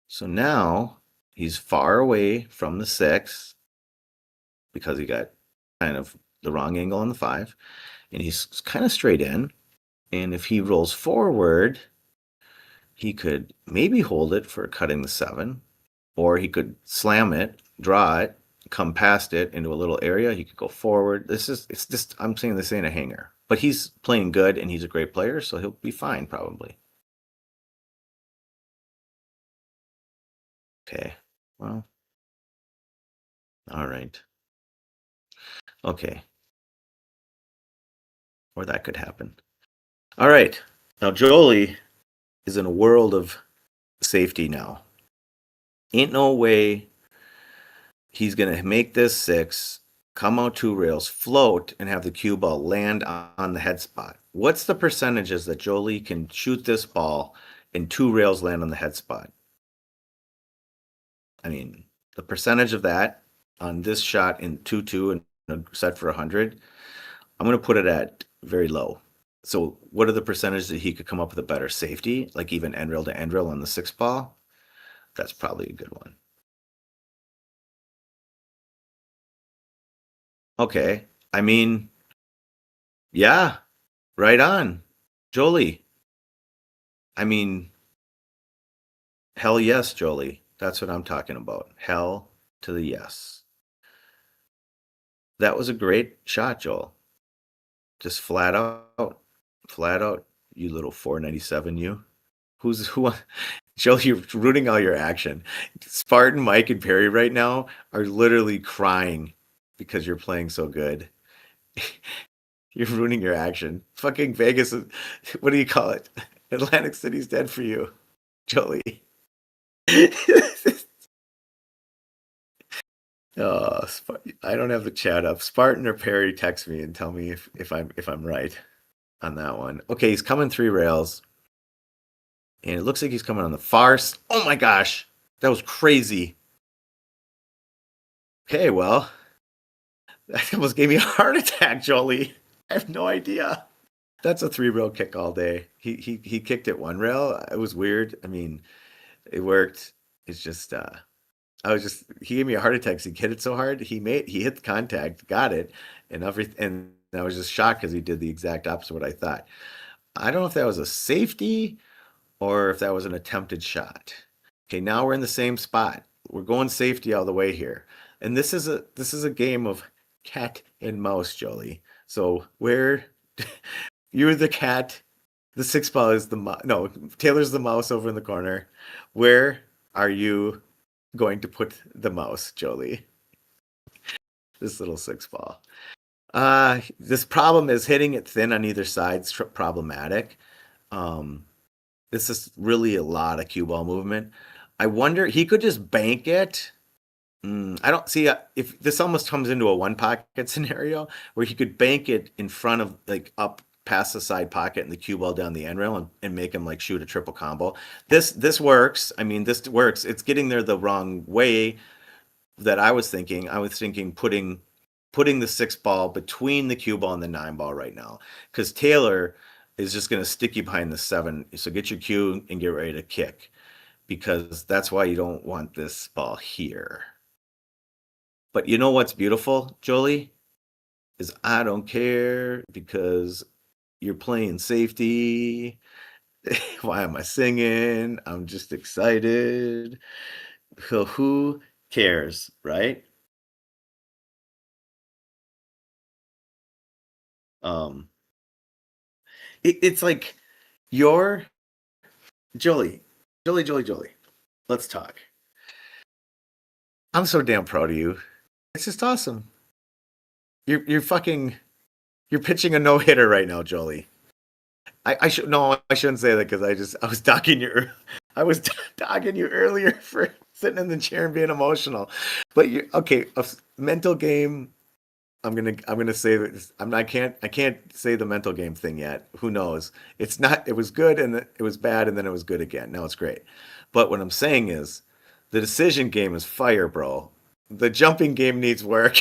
So now he's far away from the 6 because he got kind of the wrong angle on the 5. And he's kind of straight in. And if he rolls forward, he could maybe hold it for cutting the 7, or he could slam it, draw it, come past it into a little area. He could go forward. It's just, I'm saying this ain't a hanger. But he's playing good, and he's a great player, so he'll be fine probably. Okay, well, all right. Okay. or that could happen. All right. Now, JOELEE is in a world of safety now. Ain't no way he's going to make this 6, come out 2 rails, float, and have the cue ball land on the head spot. What's the percentages that JOELEE can shoot this ball and 2 rails land on the head spot? I mean, the percentage of that on this shot in 2-2 and set for 100, I'm going to put it at very low. So what are the percentages that he could come up with a better safety, like even end rail to end rail on the 6 ball? That's probably a good one. Okay. I mean, yeah, right on. JOELEE. I mean, hell yes, JOELEE. That's what I'm talking about. Hell to the yes. That was a great shot, Joel. Just flat out. Flat out, you little 497, you. Who? Joel, you're ruining all your action. Spartan, Mike, and Perry right now are literally crying because you're playing so good. You're ruining your action. Fucking Vegas, what do you call it? Atlantic City's dead for you, JOELEE. Oh, I don't have the chat up. Spartan or Perry, text me and tell me if I'm right on that one. Okay, he's coming 3 rails. And it looks like he's coming on the far. Oh my gosh, that was crazy. Okay, well, that almost gave me a heart attack, JOELEE. I have no idea. That's a 3 rail kick all day. He kicked it 1 rail. It was weird. I mean, it worked. It's just he gave me a heart attack. He hit it so hard. He hit the contact, got it, and I was just shocked because he did the exact opposite of what I thought. I don't know if that was a safety or if that was an attempted shot. Okay, now we're in the same spot. We're going safety all the way here. And this is a game of cat and mouse, JOELEE. So where you're the cat, the 6 ball is the no, Taylor's the mouse over in the corner. Where are you going to put the mouse, JOELEE? This little 6 ball. This problem is hitting it thin on either side's problematic. This is really a lot of cue ball movement. I wonder, he could just bank it. I don't see if this almost comes into a 1 pocket scenario where he could bank it in front of, like, up past the side pocket and the cue ball down the end rail and make him like shoot a triple combo. This works. I mean, this works. It's getting there the wrong way that I was thinking. I was thinking putting the 6 ball between the cue ball and the 9 ball right now, because Taylor is just going to stick you behind the 7. So get your cue and get ready to kick, because that's why you don't want this ball here. But you know what's beautiful, JOELEE, is I don't care because you're playing safety. Why am I singing? I'm just excited. So who cares, right? It's like your JOELEE. Let's talk. I'm so damn proud of you. It's just awesome. You're pitching a no-hitter right now, JOELEE. I shouldn't say that because I was dogging you. I was dogging you earlier for sitting in the chair and being emotional. But you okay? A mental game. I'm gonna say this. I can't say the mental game thing yet. Who knows? It's not. It was good and it was bad and then it was good again. Now it's great. But what I'm saying is, the decision game is fire, bro. The jumping game needs work.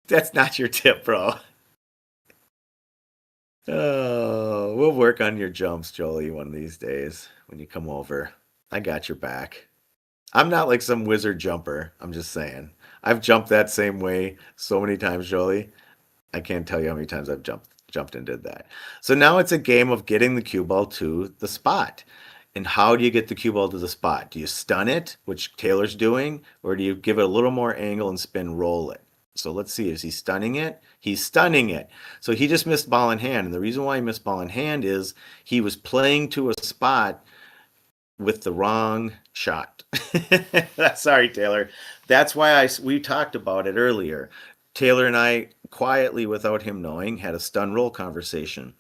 That's not your tip, bro. Oh, we'll work on your jumps, JOELEE, one of these days when you come over. I got your back. I'm not like some wizard jumper. I'm just saying. I've jumped that same way so many times, JOELEE. I can't tell you how many times I've jumped and did that. So now it's a game of getting the cue ball to the spot. And how do you get the cue ball to the spot? Do you stun it, which Taylor's doing, or do you give it a little more angle and spin roll it? So let's see, is he stunning it? He's stunning it. So he just missed ball in hand. And the reason why he missed ball in hand is he was playing to a spot with the wrong shot. Sorry, Taylor. That's why we talked about it earlier. Taylor and I quietly, without him knowing, had a stun roll conversation.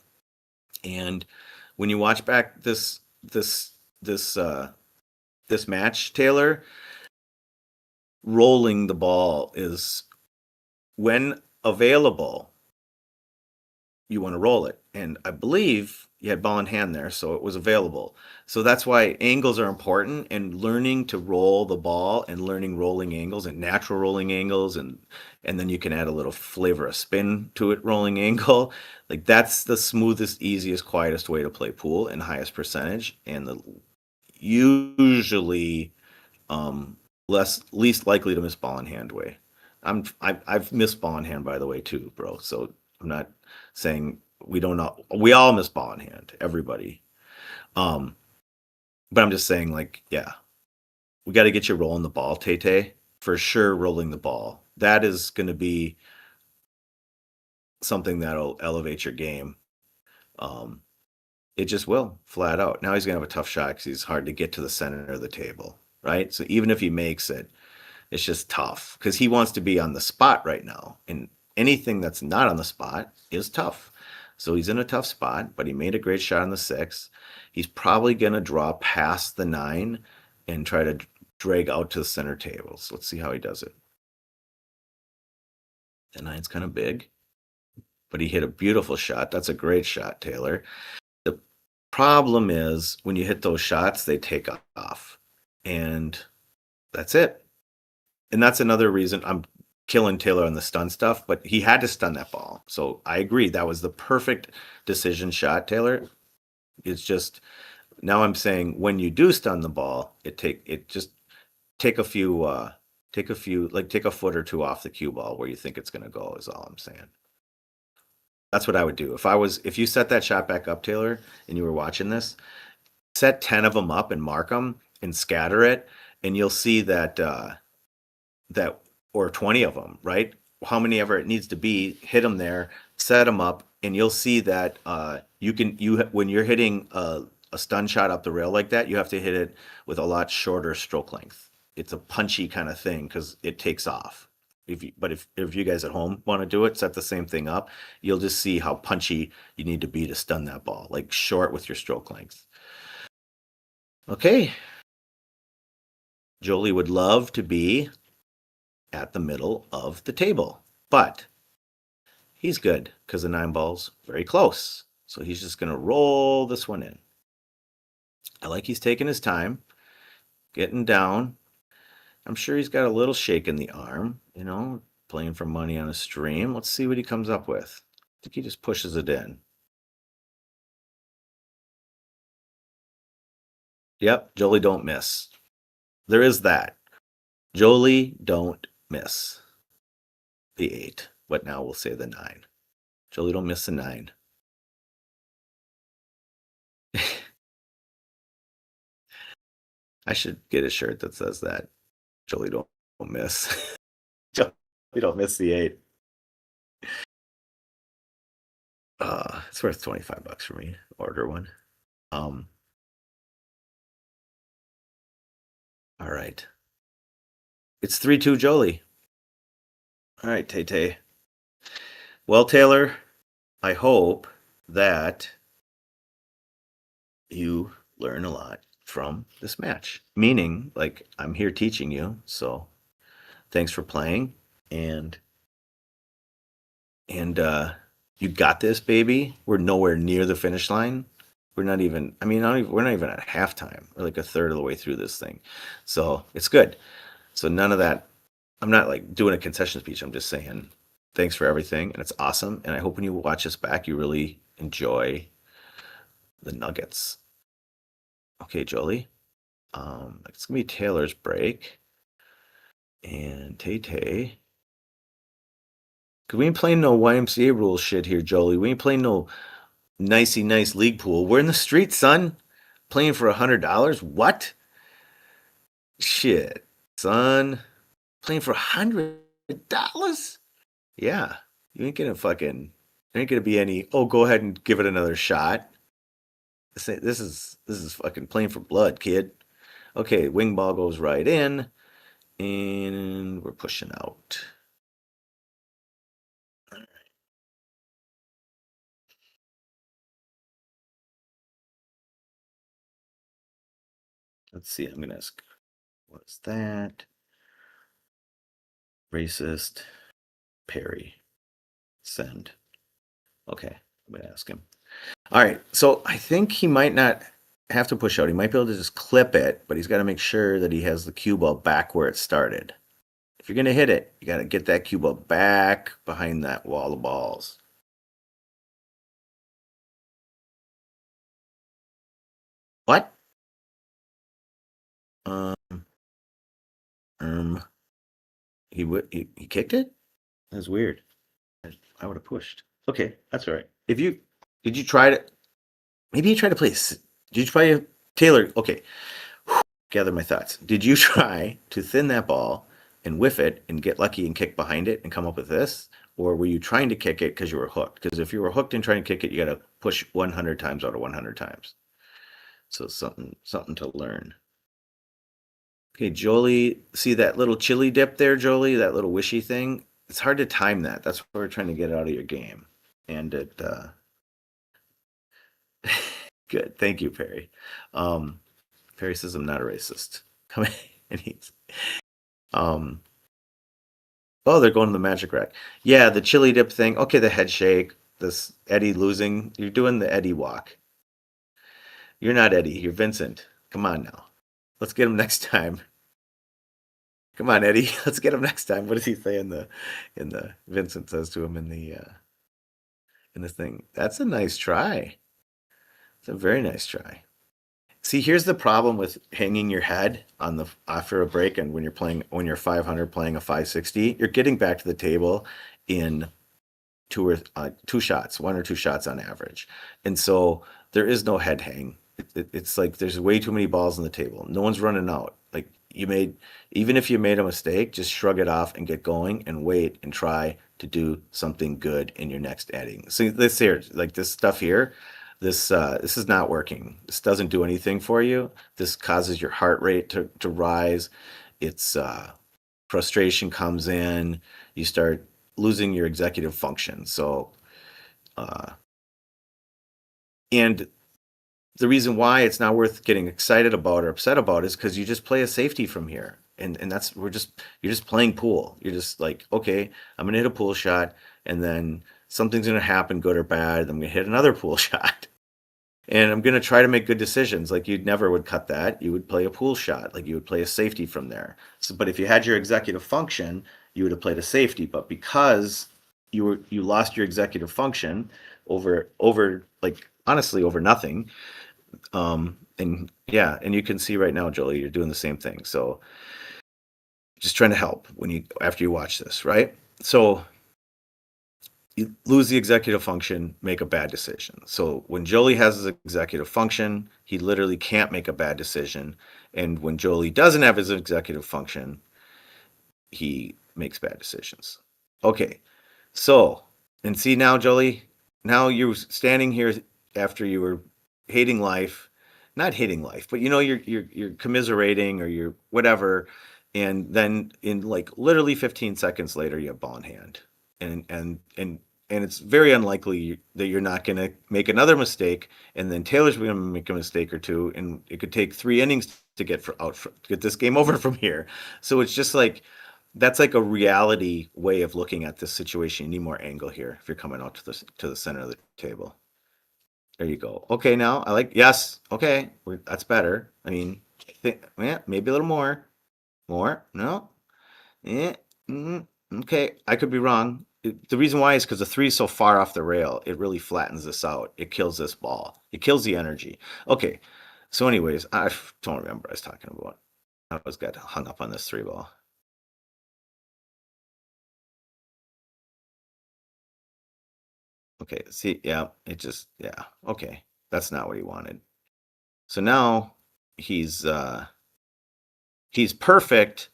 And when you watch back this this match, Taylor, rolling the ball is when available, you want to roll it. And I believe you had ball in hand there, so it was available. So that's why angles are important, and learning to roll the ball and learning rolling angles and natural rolling angles, and then you can add a little flavor of spin to it rolling angle. Like that's the smoothest, easiest, quietest way to play pool and highest percentage, and the usually least likely to miss ball in hand way. I've missed ball in hand, by the way, too, bro. So I'm not saying we don't know. We all miss ball in hand, everybody. Um, but I'm just saying, like, yeah, we got to get you rolling the ball, Tay Tay, for sure. Rolling the ball, that is going to be something that'll elevate your game. Um, it just will, flat out. Now he's gonna have a tough shot because he's hard to get to the center of the table, right? So even if he makes it, it's just tough because he wants to be on the spot right now, and anything that's not on the spot is tough. So he's in a tough spot, but he made a great shot on the 6. He's probably gonna draw past the 9 and try to drag out to the center table. So let's see how he does it. The 9's kind of big, but he hit a beautiful shot. That's a great shot, Taylor. The problem is when you hit those shots, they take off, and that's it. And that's another reason I'm killing Taylor on the stun stuff, but he had to stun that ball. So I agree. That was the perfect decision shot, Taylor. It's just now I'm saying when you do stun the ball, just take a few take a foot or two off the cue ball where you think it's gonna go is all I'm saying. That's what I would do. If you set that shot back up, Taylor, and you were watching this, set 10 of them up and mark them and scatter it, and you'll see that or 20 of them, right? How many ever it needs to be, hit them there, set them up, and you'll see that when you're hitting a stun shot up the rail like that, you have to hit it with a lot shorter stroke length. It's a punchy kind of thing because it takes off. If you guys at home want to do it, set the same thing up. You'll just see how punchy you need to be to stun that ball, like short with your stroke length. Okay. JOELEE would love to be at the middle of the table, but he's good because the 9 ball's very close. So he's just going to roll this one in. I like he's taking his time, getting down. I'm sure he's got a little shake in the arm, playing for money on a stream. Let's see what he comes up with. I think he just pushes it in. Yep, JOELEE don't miss. There is that. JOELEE don't miss the 8, but now we'll say the 9. JOELEE don't miss the 9. I should get a shirt that says that. JOELEE don't miss. JOELEE don't miss the 8. It's worth $25 for me. Order one. All right. It's 3-2 JOELEE. All right, Tay Tay. Well, Taylor, I hope that you learn a lot from this match. Meaning, like, I'm here teaching you, so thanks for playing, and you got this, baby. We're nowhere near the finish line. We're not even we're not even at halftime. We're like a third of the way through this thing. So it's good. So none of that, I'm not like doing a concession speech. I'm just saying thanks for everything, and it's awesome. And I hope when you watch this back, you really enjoy the nuggets. Okay, JOELEE. It's gonna be Taylor's break. And Tay Tay. Cause we ain't playing no YMCA rules shit here, JOELEE. We ain't playing no nicey nice league pool. We're in the street, son. Playing for $100. What? Shit, son. Playing for $100? Yeah. You ain't gonna there ain't gonna be any, oh, go ahead and give it another shot. This is fucking playing for blood, kid. Okay, wing ball goes right in. And we're pushing out. Let's see. I'm gonna ask. What's that? Racist. Perry. Send. Okay. I'm gonna ask him. All right. So I think he might not have to push out. He might be able to just clip it, but he's got to make sure that he has the cue ball back where it started. If you're gonna hit it, you got to get that cue ball back behind that wall of balls. What? Um, he kicked it? That's weird. I would have pushed. Okay, that's all right. Did you try to, maybe you tried to play, did you try to, Taylor, okay, gather my thoughts. Did you try to thin that ball and whiff it and get lucky and kick behind it and come up with this? Or were you trying to kick it because you were hooked? Because if you were hooked and trying to kick it, you got to push 100 times out of 100 times. So something to learn. Okay, Jolie, see that little chili dip there, Jolie? That little wishy thing? It's hard to time that. That's why we're trying to get out of your game. And it, good. Thank you, Perry. Perry says I'm not a racist. Come and he's, oh, they're going to the magic rack. Yeah, the chili dip thing. Okay, the head shake. This Eddie losing. You're doing the Eddie walk. You're not Eddie. You're Vincent. Come on now. Let's get him next time. Come on, Eddie. Let's get him next time. What does he say in the Vincent says to him in the thing? That's a nice try. It's a very nice try. See, here's the problem with hanging your head on the after a break, and when you're 500 playing a 560, you're getting back to the table in two shots, one or two shots on average, and so there is no head hang. It's like there's way too many balls on the table. No one's running out. Like even if you made a mistake, just shrug it off and get going and wait and try to do something good in your next inning. See this here, like this stuff here. This is not working. This doesn't do anything for you. This causes your heart rate to rise. It's frustration comes in. You start losing your executive function. So, and the reason why it's not worth getting excited about or upset about is because you just play a safety from here. And that's you're just playing pool. You're just like, okay, I'm gonna hit a pool shot, and then something's gonna happen, good or bad. I'm gonna hit another pool shot. And I'm going to try to make good decisions. Like you never would cut that. You would play a pool shot. Like you would play a safety from there. So, but if you had your executive function, you would have played a safety. But because you lost your executive function over like honestly over nothing. And yeah, and you can see right now, Jolie, you're doing the same thing. So just trying to help after you watch this, right? So you lose the executive function, make a bad decision. So when Jolie has his executive function, he literally can't make a bad decision. And when Jolie doesn't have his executive function, he makes bad decisions. Okay, so, and see now, Jolie, now you're standing here after you were hating life, not hating life, but you're commiserating or you're whatever, and then in like literally 15 seconds later, you have ball in hand, and it's very unlikely that you're not going to make another mistake, and then Taylor's going to make a mistake or two, and it could take 3 innings to to get this game over from here. So it's just like that's like a reality way of looking at this situation. You need more angle here if you're coming out to the center of the table. There you go. Okay, now I like yes. Okay, that's better. I mean, yeah, maybe a little more. More? No. Yeah. Okay, I could be wrong. The reason why is because the three is so far off the rail. It really flattens this out. It kills this ball. It kills the energy. Okay. So, anyways, I don't remember what I was talking about. I was got hung up on this 3 ball. Okay, see, yeah, yeah, okay. That's not what he wanted. So now he's perfect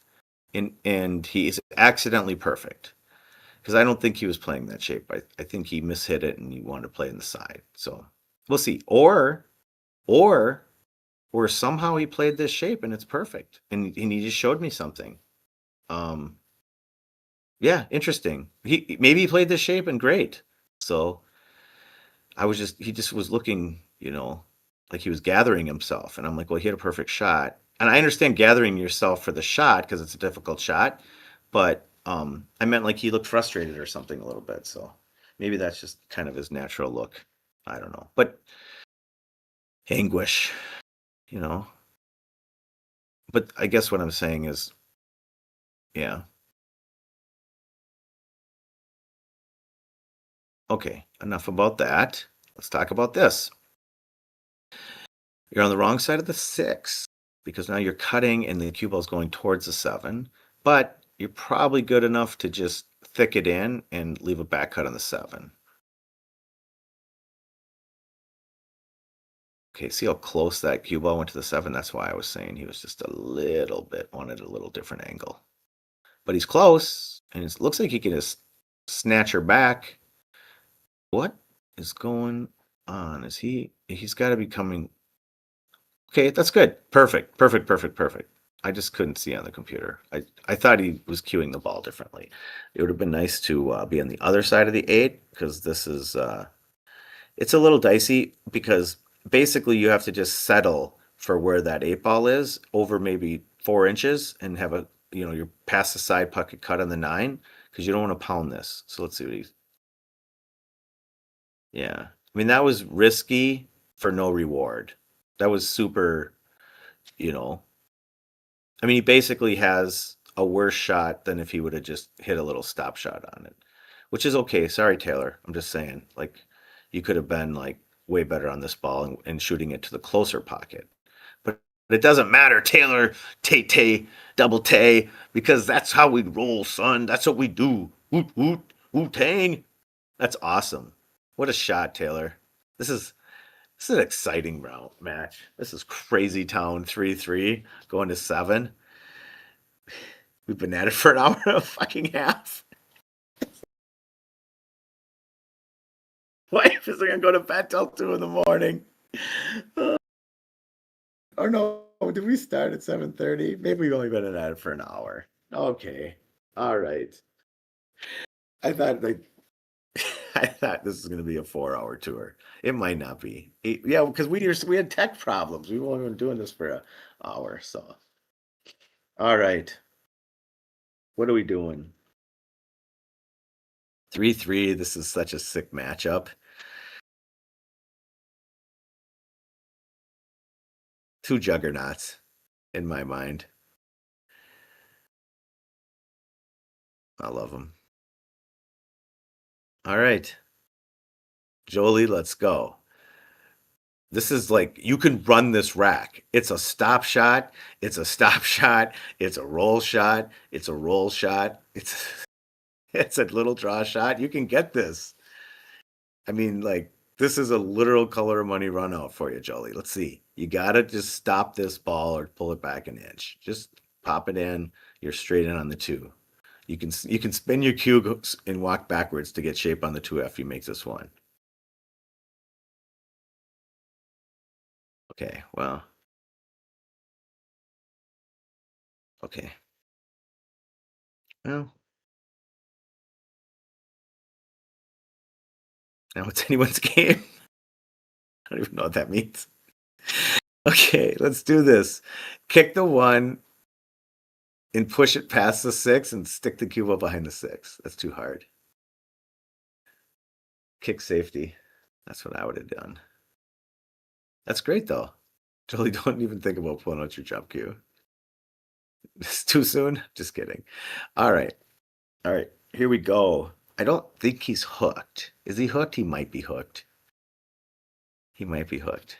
and he's accidentally perfect. Because I don't think he was playing that shape. I think he mishit it and he wanted to play in the side. So we'll see. Or somehow he played this shape and it's perfect. And he just showed me something. Yeah, interesting. Maybe he played this shape and great. So he just was looking, like he was gathering himself. And I'm like, well, he had a perfect shot. and I understand gathering yourself for the shot because it's a difficult shot, but I meant like he looked frustrated or something a little bit. So maybe that's just kind of his natural look. I don't know, but anguish, you know. But I guess what I'm saying is, yeah. Okay, enough about that. Let's talk about this. You're on the wrong side of the 6 because now you're cutting and the cue ball is going towards the 7, but you're probably good enough to just thick it in and leave a back cut on the 7. Okay, see how close that cue ball went to the 7? That's why I was saying he was just a little bit, wanted a little different angle. But he's close, and it looks like he can just snatch her back. What is going on? He's got to be coming. Okay, that's good. Perfect, perfect, perfect, perfect. I just couldn't see on the computer. I thought he was cueing the ball differently. It would have been nice to be on the other side of the 8 because this is it's a little dicey because basically you have to just settle for where that 8 ball is over maybe 4 inches and have a you're past the side pocket cut on the 9 because you don't want to pound this. So let's see what he's. Yeah, I mean that was risky for no reward. That was super, you know. I mean, he basically has a worse shot than if he would have just hit a little stop shot on it, which is okay. Sorry, Taylor. I'm just saying, like, you could have been like way better on this ball and shooting it to the closer pocket. But it doesn't matter, Taylor, Tay, double Tay, because that's how we roll, son. That's what we do. Woot, woot, Wu Tang. That's awesome. What a shot, Taylor. This is this is an exciting round match. This is crazy town 3-3 going to 7. We've been at it for an hour and a fucking half. Wife is gonna go to bed till 2 in the morning. Or no, did we start at 7:30? Maybe we've only been at it for an hour. Okay. All right. I thought like I thought this was gonna be a 4-hour tour. It might not be. Yeah, because we had tech problems. We've only been doing this for an hour, so all right. What are we doing? 3-3. This is such a sick matchup. Two juggernauts in my mind. I love them. All right. JOELEE, let's go. This is like you can run this rack. It's a stop shot. It's a stop shot. It's a roll shot. It's a roll shot. It's a little draw shot. You can get this. I mean, like this is a literal color of money run out for you, JOELEE. Let's see. You gotta just stop this ball or pull it back an inch. Just pop it in. You're straight in on the 2. You can spin your cue and walk backwards to get shape on the 2 after you make this one. Okay, well. Okay. Well, now it's anyone's game. I don't even know what that means. Okay, let's do this. Kick the 1 and push it past the 6 and stick the cube up behind the 6. That's too hard. Kick safety. That's what I would have done. That's great though. Totally don't even think about pulling out your jump cue. It's too soon? Just kidding. All right. All right. Here we go. I don't think he's hooked. Is he hooked? He might be hooked. He might be hooked.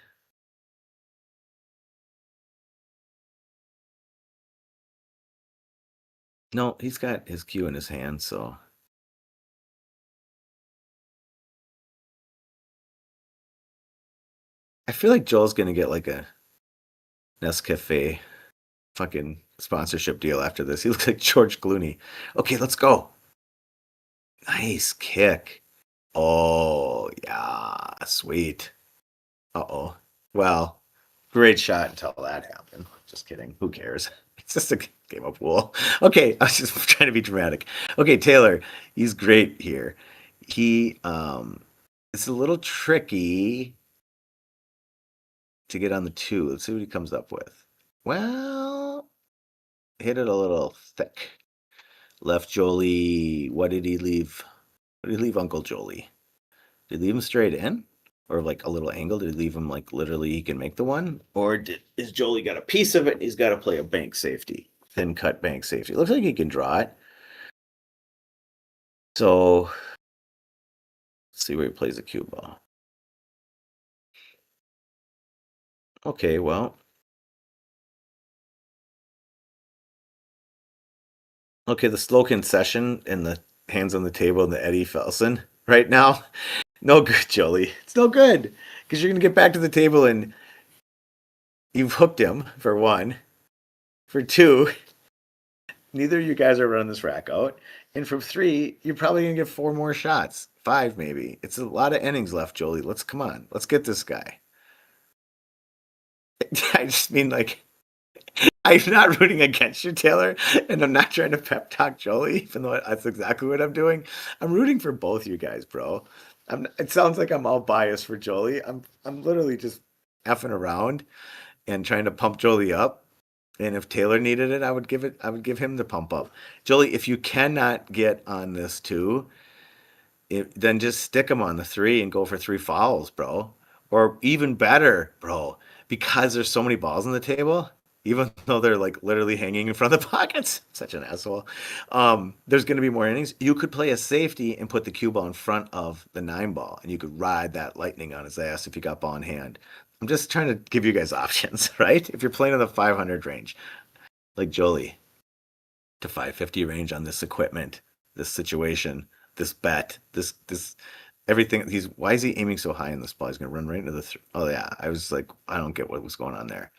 No, he's got his cue in his hand, so. I feel like Joel's gonna get like a Nescafe fucking sponsorship deal after this. He looks like George Clooney. Okay, let's go. Nice kick. Oh, yeah, sweet. Uh-oh. Well, great shot until that happened. Just kidding. Who cares? It's just a game of pool. Okay, I was just trying to be dramatic. Okay, Taylor, he's great here. It's a little tricky to get on the 2. Let's see what he comes up with. Well, hit it a little thick. Left Jolie. What did he leave? What did he leave Uncle Jolie? Did he leave him straight in? Or like a little angle? Did he leave him like literally he can make the one? Or is Jolie got a piece of it and he's got to play a bank safety? Thin cut bank safety. Looks like he can draw it. So let's see where he plays the cue ball. Okay, well. Okay, the slow concession and the hands on the table and the Eddie Felson right now. No good, Jolie. It's no good. Because you're going to get back to the table and you've hooked him, for one. For two, neither of you guys are running this rack out. And for three, you're probably going to get 4 more shots. 5, maybe. It's a lot of innings left, Jolie. Come on. Let's get this guy. I just mean, like, I'm not rooting against you, Taylor, and I'm not trying to pep talk Jolie, even though that's exactly what I'm doing. I'm rooting for both you guys, bro. It sounds like I'm all biased for Jolie. I'm literally just effing around and trying to pump Jolie up. And if Taylor needed it, I would give him the pump up. Jolie, if you cannot get on this too, then just stick him on the 3 and go for 3 fouls, bro. Or even better, bro, because there's so many balls on the table, even though they're like literally hanging in front of the pockets. Such an asshole. There's going to be more innings. You could play a safety and put the cue ball in front of the 9 ball, and you could ride that lightning on his ass if you got ball in hand. I'm just trying to give you guys options, right? If you're playing in the 500 range, like Jolie, to 550 range on this equipment, this situation, this bet, this everything. Why is he aiming so high in this ball? He's gonna run right into the. Oh yeah, I was like, I don't get what was going on there.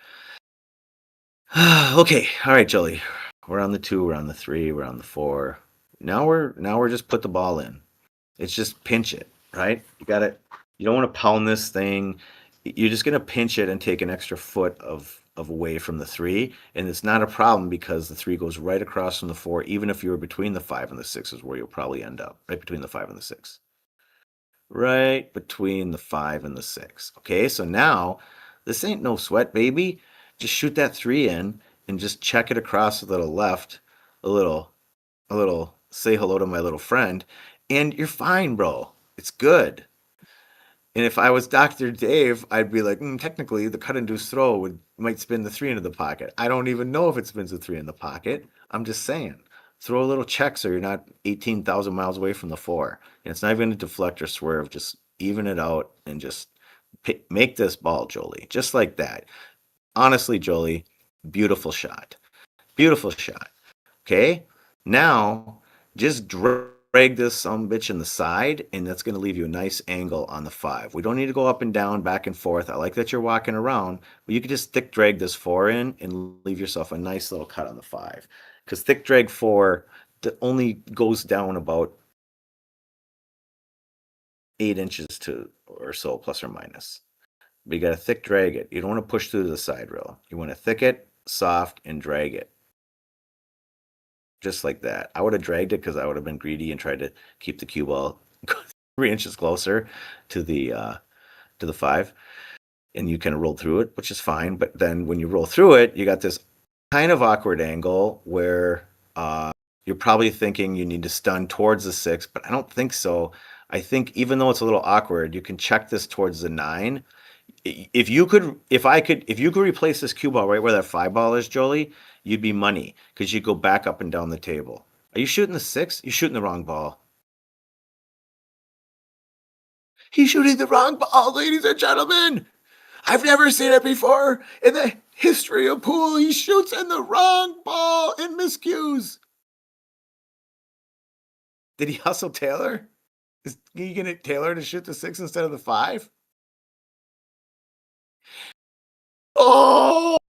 Okay, all right, Jolie, we're on the 2, we're on the 3, we're on the 4. Now we're just put the ball in. It's just pinch it, right? You got it. You don't want to pound this thing. You're just gonna pinch it and take an extra foot of away from the 3, and it's not a problem because the 3 goes right across from the 4. Even if you were between the 5 and the 6, is where you'll probably end up, right between the 5 and the 6. Right between the 5 and the 6. Okay, so now this ain't no sweat, baby. Just shoot that 3 in and just check it across to the left, a little say hello to my little friend, and you're fine, bro. It's good. And if I was Dr. Dave, I'd be like, technically, the cut-induced throw might spin the 3 into the pocket. I don't even know if it spins the 3 in the pocket. I'm just saying. Throw a little check so you're not 18,000 miles away from the 4. And it's not even going to deflect or swerve. Just even it out and just make this ball, Jolie. Just like that. Honestly, Jolie, beautiful shot. Beautiful shot. Okay? Now, just drag this bitch in the side, and that's going to leave you a nice angle on the 5. We don't need to go up and down, back and forth. I like that you're walking around, but you could just thick drag this 4 in and leave yourself a nice little cut on the 5. Because thick drag 4 only goes down about 8 inches to or so, plus or minus. But you got to thick drag it. You don't want to push through the side rail. You want to thick it, soft, and drag it. Just like that. I would have dragged it because I would have been greedy and tried to keep the cue ball 3 inches closer to the 5, and you kind of rolled through it, which is fine. But then when you roll through it, you got this kind of awkward angle where you're probably thinking you need to stun towards the 6, but I don't think so. I think even though it's a little awkward, you can check this towards the 9. If you could replace this cue ball right where that 5 ball is, Jolie, you'd be money because you'd go back up and down the table. Are you shooting the 6? You're shooting the wrong ball. He's shooting the wrong ball, ladies and gentlemen. I've never seen it before in the history of pool. He shoots in the wrong ball in miscues. Did he hustle Taylor? Is he going to get Taylor to shoot the 6 instead of the 5? Oh,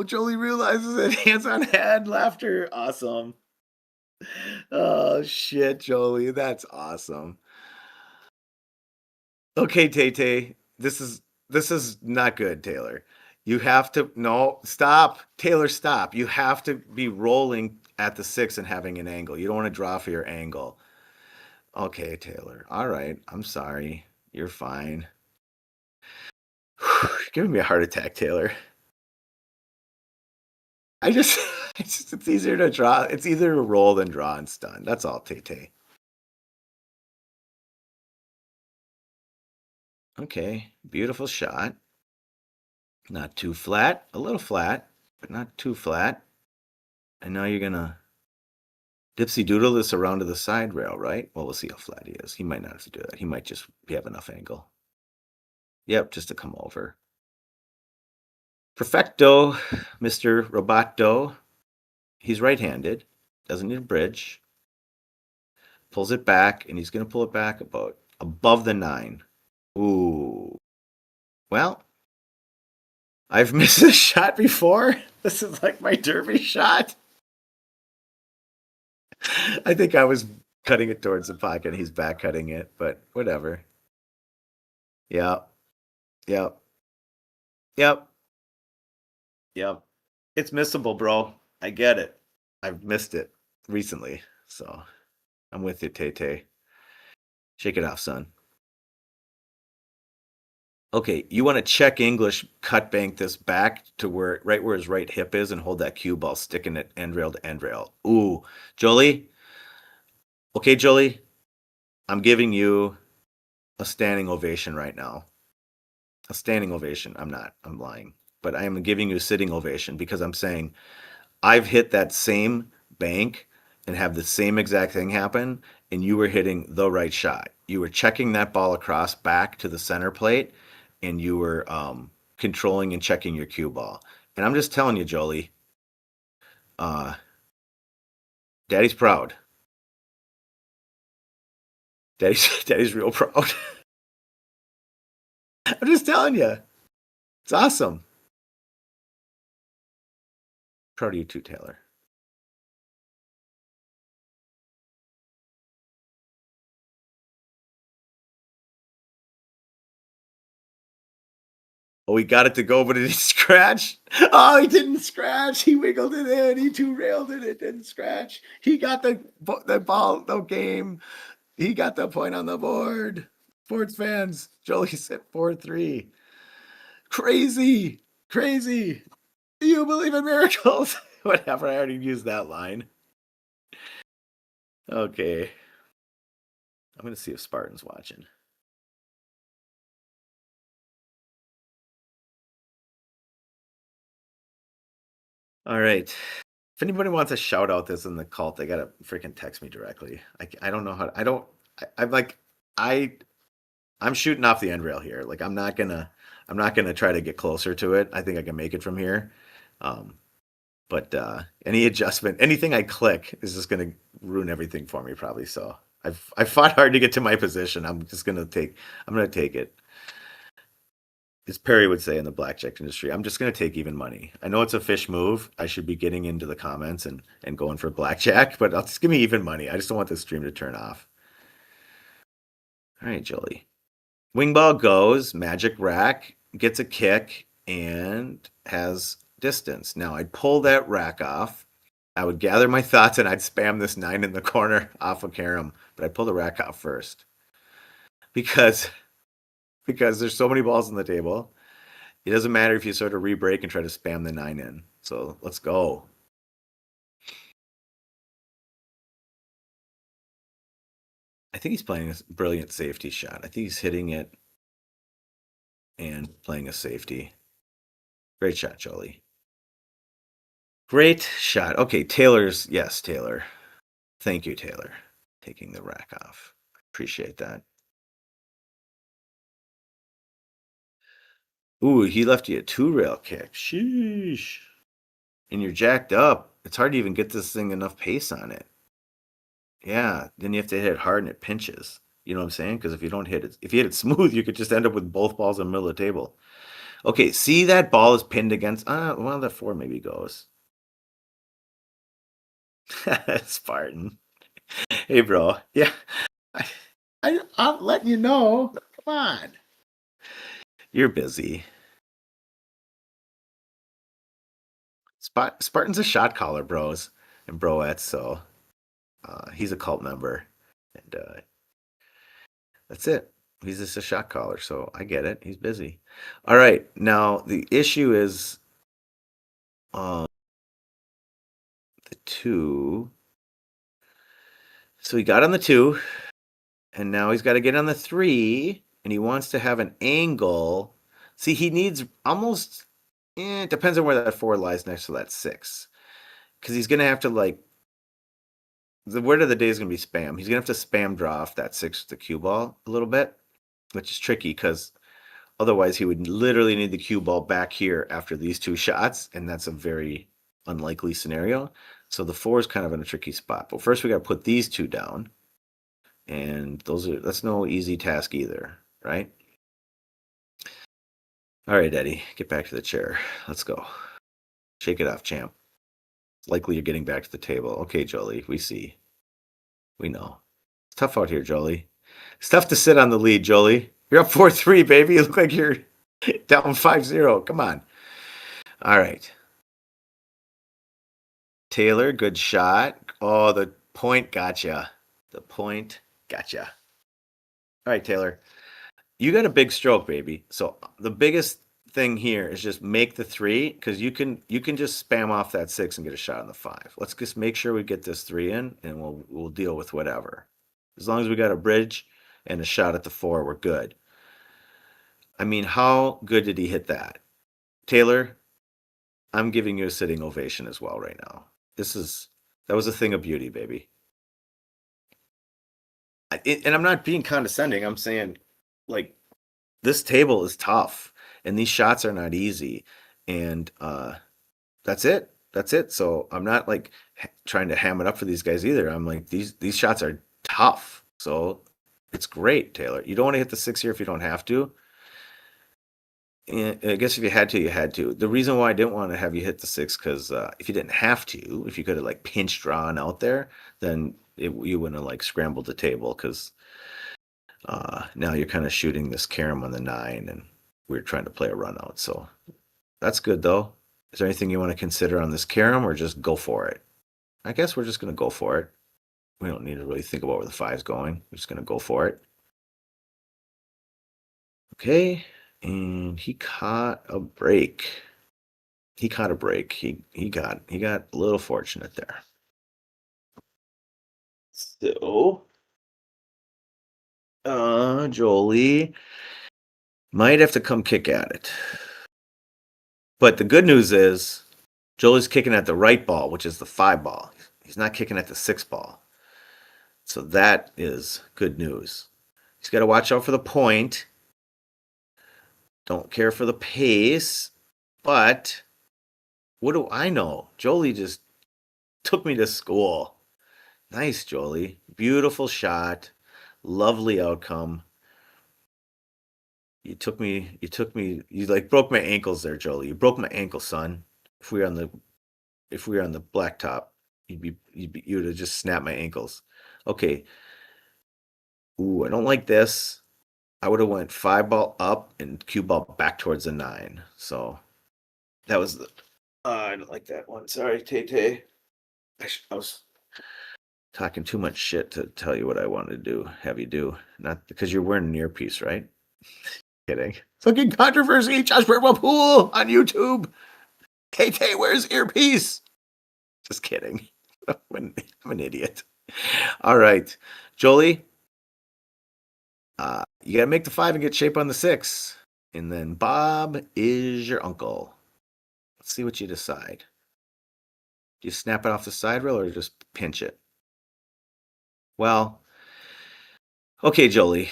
Jolie realizes it. Hands on head, laughter. Awesome. Oh, shit, Jolie. That's awesome. Okay, Tay. This is not good, Taylor. You have to no stop, Taylor. Stop. You have to be rolling at the 6 and having an angle. You don't want to draw for your angle. Okay, Taylor. All right. I'm sorry. You're fine. You're giving me a heart attack, Taylor. I just, it's easier to draw. It's either to roll than draw and stun. That's all, Tay. Okay, beautiful shot. Not too flat, a little flat, but not too flat. And now you're gonna dipsy doodle this around to the side rail, right? Well, we'll see how flat he is. He might not have to do that. He might just have enough angle. Yep, just to come over. Perfecto, Mr. Roboto. He's right-handed, doesn't need a bridge. Pulls it back, and he's going to pull it back about above the 9. Ooh. Well, I've missed this shot before. This is like my derby shot. I think I was cutting it towards the pocket. He's back cutting it, but whatever. Yep. Yep. Yep. Yep. It's missable, bro. I get it. I've missed it recently, so I'm with you, Tay. Shake it off, son. Okay, you want to check English, cut bank this back to where right where his right hip is and hold that cue ball sticking it end rail to end rail. Ooh, JOELEE. Okay, JOELEE. I'm giving you a standing ovation right now. A standing ovation. I'm not. I'm lying. But I am giving you a sitting ovation because I'm saying I've hit that same bank and have the same exact thing happen, and you were hitting the right shot. You were checking that ball across back to the center plate, and you were controlling and checking your cue ball. And I'm just telling you, JOELEE, Daddy's proud. Daddy's real proud. I'm just telling you, it's awesome. Proud of you too, Taylor. Oh, he got it to go, but it didn't scratch. Oh, he didn't scratch. He wiggled it in. He two-railed it. It didn't scratch. He got the ball, no game. He got the point on the board. Sports fans, JOELEE said 4-3. Crazy. Crazy. Do you believe in miracles? Whatever. I already used that line. Okay. I'm going to see if Spartan's watching. All right. If anybody wants to shout out this in the cult, they gotta freaking text me directly. I don't know how. I'm like I'm shooting off the end rail here. Like I'm not gonna try to get closer to it. I think I can make it from here. But any adjustment, anything I click is just gonna ruin everything for me probably. So I fought hard to get to my position. I'm gonna take it. As Perry would say in the blackjack industry, I'm just going to take even money. I know it's a fish move. I should be getting into the comments and going for blackjack, but I'll just give me even money. I just don't want the stream to turn off. All right, JOELEE. Wing ball goes, magic rack, gets a kick, and has distance. Now I'd pull that rack off. I would gather my thoughts and I'd spam this 9 in the corner off of carom, but I'd pull the rack off first. Because there's so many balls on the table. It doesn't matter if you sort of re-break and try to spam the 9 in. So let's go. I think he's playing a brilliant safety shot. I think he's hitting it and playing a safety. Great shot, JOELEE. Great shot. Okay, yes, Taylor. Thank you, Taylor. Taking the rack off. Appreciate that. Ooh, he left you a 2-rail kick. Sheesh. And you're jacked up. It's hard to even get this thing enough pace on it. Yeah, then you have to hit it hard and it pinches. You know what I'm saying? Because if you don't hit it, if you hit it smooth, you could just end up with both balls in the middle of the table. Okay, see that ball is pinned against. Well, that 4 maybe goes. Spartan. Hey, bro. Yeah, I'm letting you know. Come on. You're busy. Spartan's a shot caller, bros and broettes, so he's a cult member, and that's it. He's just a shot caller, so I get it. He's busy. All right, now the issue is, the 2. So he got on the 2, and now he's got to get on the 3, and he wants to have an angle. See, he needs almost, it depends on where that 4 lies next to that 6. Because he's going to have to, like, the word of the day is going to be spam. He's going to have to spam draw off that 6 with the cue ball a little bit, which is tricky because otherwise he would literally need the cue ball back here after these 2 shots, and that's a very unlikely scenario. So the 4 is kind of in a tricky spot. But first we got to put these 2 down, and that's no easy task either, right? All right, Eddie, get back to the chair. Let's go. Shake it off, champ. It's likely you're getting back to the table. Okay, Jolie, we see. We know. It's tough out here, Jolie. It's tough to sit on the lead, Jolie. You're up 4-3, baby. You look like you're down 5-0. Come on. All right. Taylor, good shot. Oh, the point gotcha. The point gotcha. All right, Taylor. You got a big stroke, baby. So the biggest thing here is just make the 3, because you can just spam off that 6 and get a shot on the 5. Let's just make sure we get this 3 in, and we'll deal with whatever. As long as we got a bridge and a shot at the 4, we're good. I mean, how good did he hit that? Taylor, I'm giving you a sitting ovation as well right now. That was a thing of beauty, baby. And I'm not being condescending. I'm saying, like, this table is tough, and these shots are not easy, and that's it. That's it. So I'm not like trying to ham it up for these guys either. I'm like, these shots are tough. So it's great, Taylor. You don't want to hit the 6 here if you don't have to. And I guess if you had to, you had to. The reason why I didn't want to have you hit the 6, because if you didn't have to, if you could have like pinch drawn out there, then you wouldn't have like scrambled the table, because now you're kind of shooting this carom on the 9, and we're trying to play a run out. So that's good though. Is there anything you want to consider on this carom, or just go for it? I guess we're just going to go for it. We don't need to really think about where the 5's going. We're just going to go for it. Okay. And he caught a break. He got a little fortunate there. So JOELEE might have to come kick at it. But the good news is JOELEE's kicking at the right ball, which is the 5 ball. He's not kicking at the 6 ball. So that is good news. He's got to watch out for the point. Don't care for the pace. But what do I know? JOELEE just took me to school. Nice, JOELEE. Beautiful shot. Lovely outcome. You like broke my ankles there, JOELEE. You broke my ankle, son. If we were on the blacktop, you would have just snapped my ankles. Okay. Ooh, I don't like this. I would have went 5 ball up and cue ball back towards the 9. So that was I don't like that one. Sorry, Tay. I was talking too much shit to tell you what I wanted to have you do. Not because you're wearing an earpiece, right? Kidding. Fucking controversy. Josh Burbul on YouTube. Tay, where's earpiece? Just kidding. I'm an idiot. All right, JOELEE. You gotta make the 5 and get shape on the 6. And then Bob is your uncle. Let's see what you decide. Do you snap it off the side rail or just pinch it? Well, okay, JOELEE.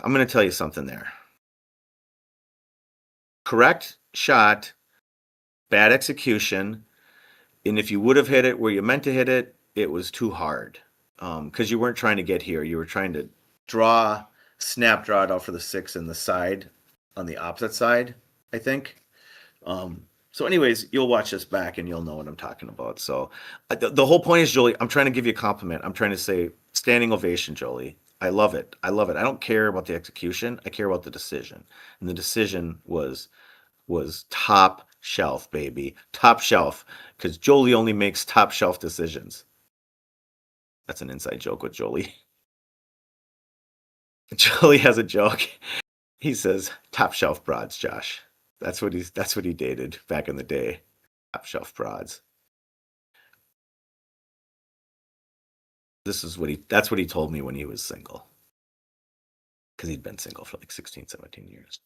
I'm gonna tell you something there. Correct shot, bad execution, and if you would have hit it where you meant to hit it, it was too hard. Because you weren't trying to get here. You were trying to snap draw it out for the 6 in the side, on the opposite side, I think. So anyways, you'll watch this back and you'll know what I'm talking about. So the whole point is, JOELEE, I'm trying to give you a compliment. I'm trying to say standing ovation, JOELEE. I love it. I don't care about the execution. I care about the decision. And the decision was top shelf, baby. Top shelf. Because JOELEE only makes top shelf decisions. That's an inside joke with JOELEE. JOELEE has a joke. He says, top shelf broads, Josh. That's what he dated back in the day. Top shelf broads. That's what he told me when he was single. Because he'd been single for like 16, 17 years.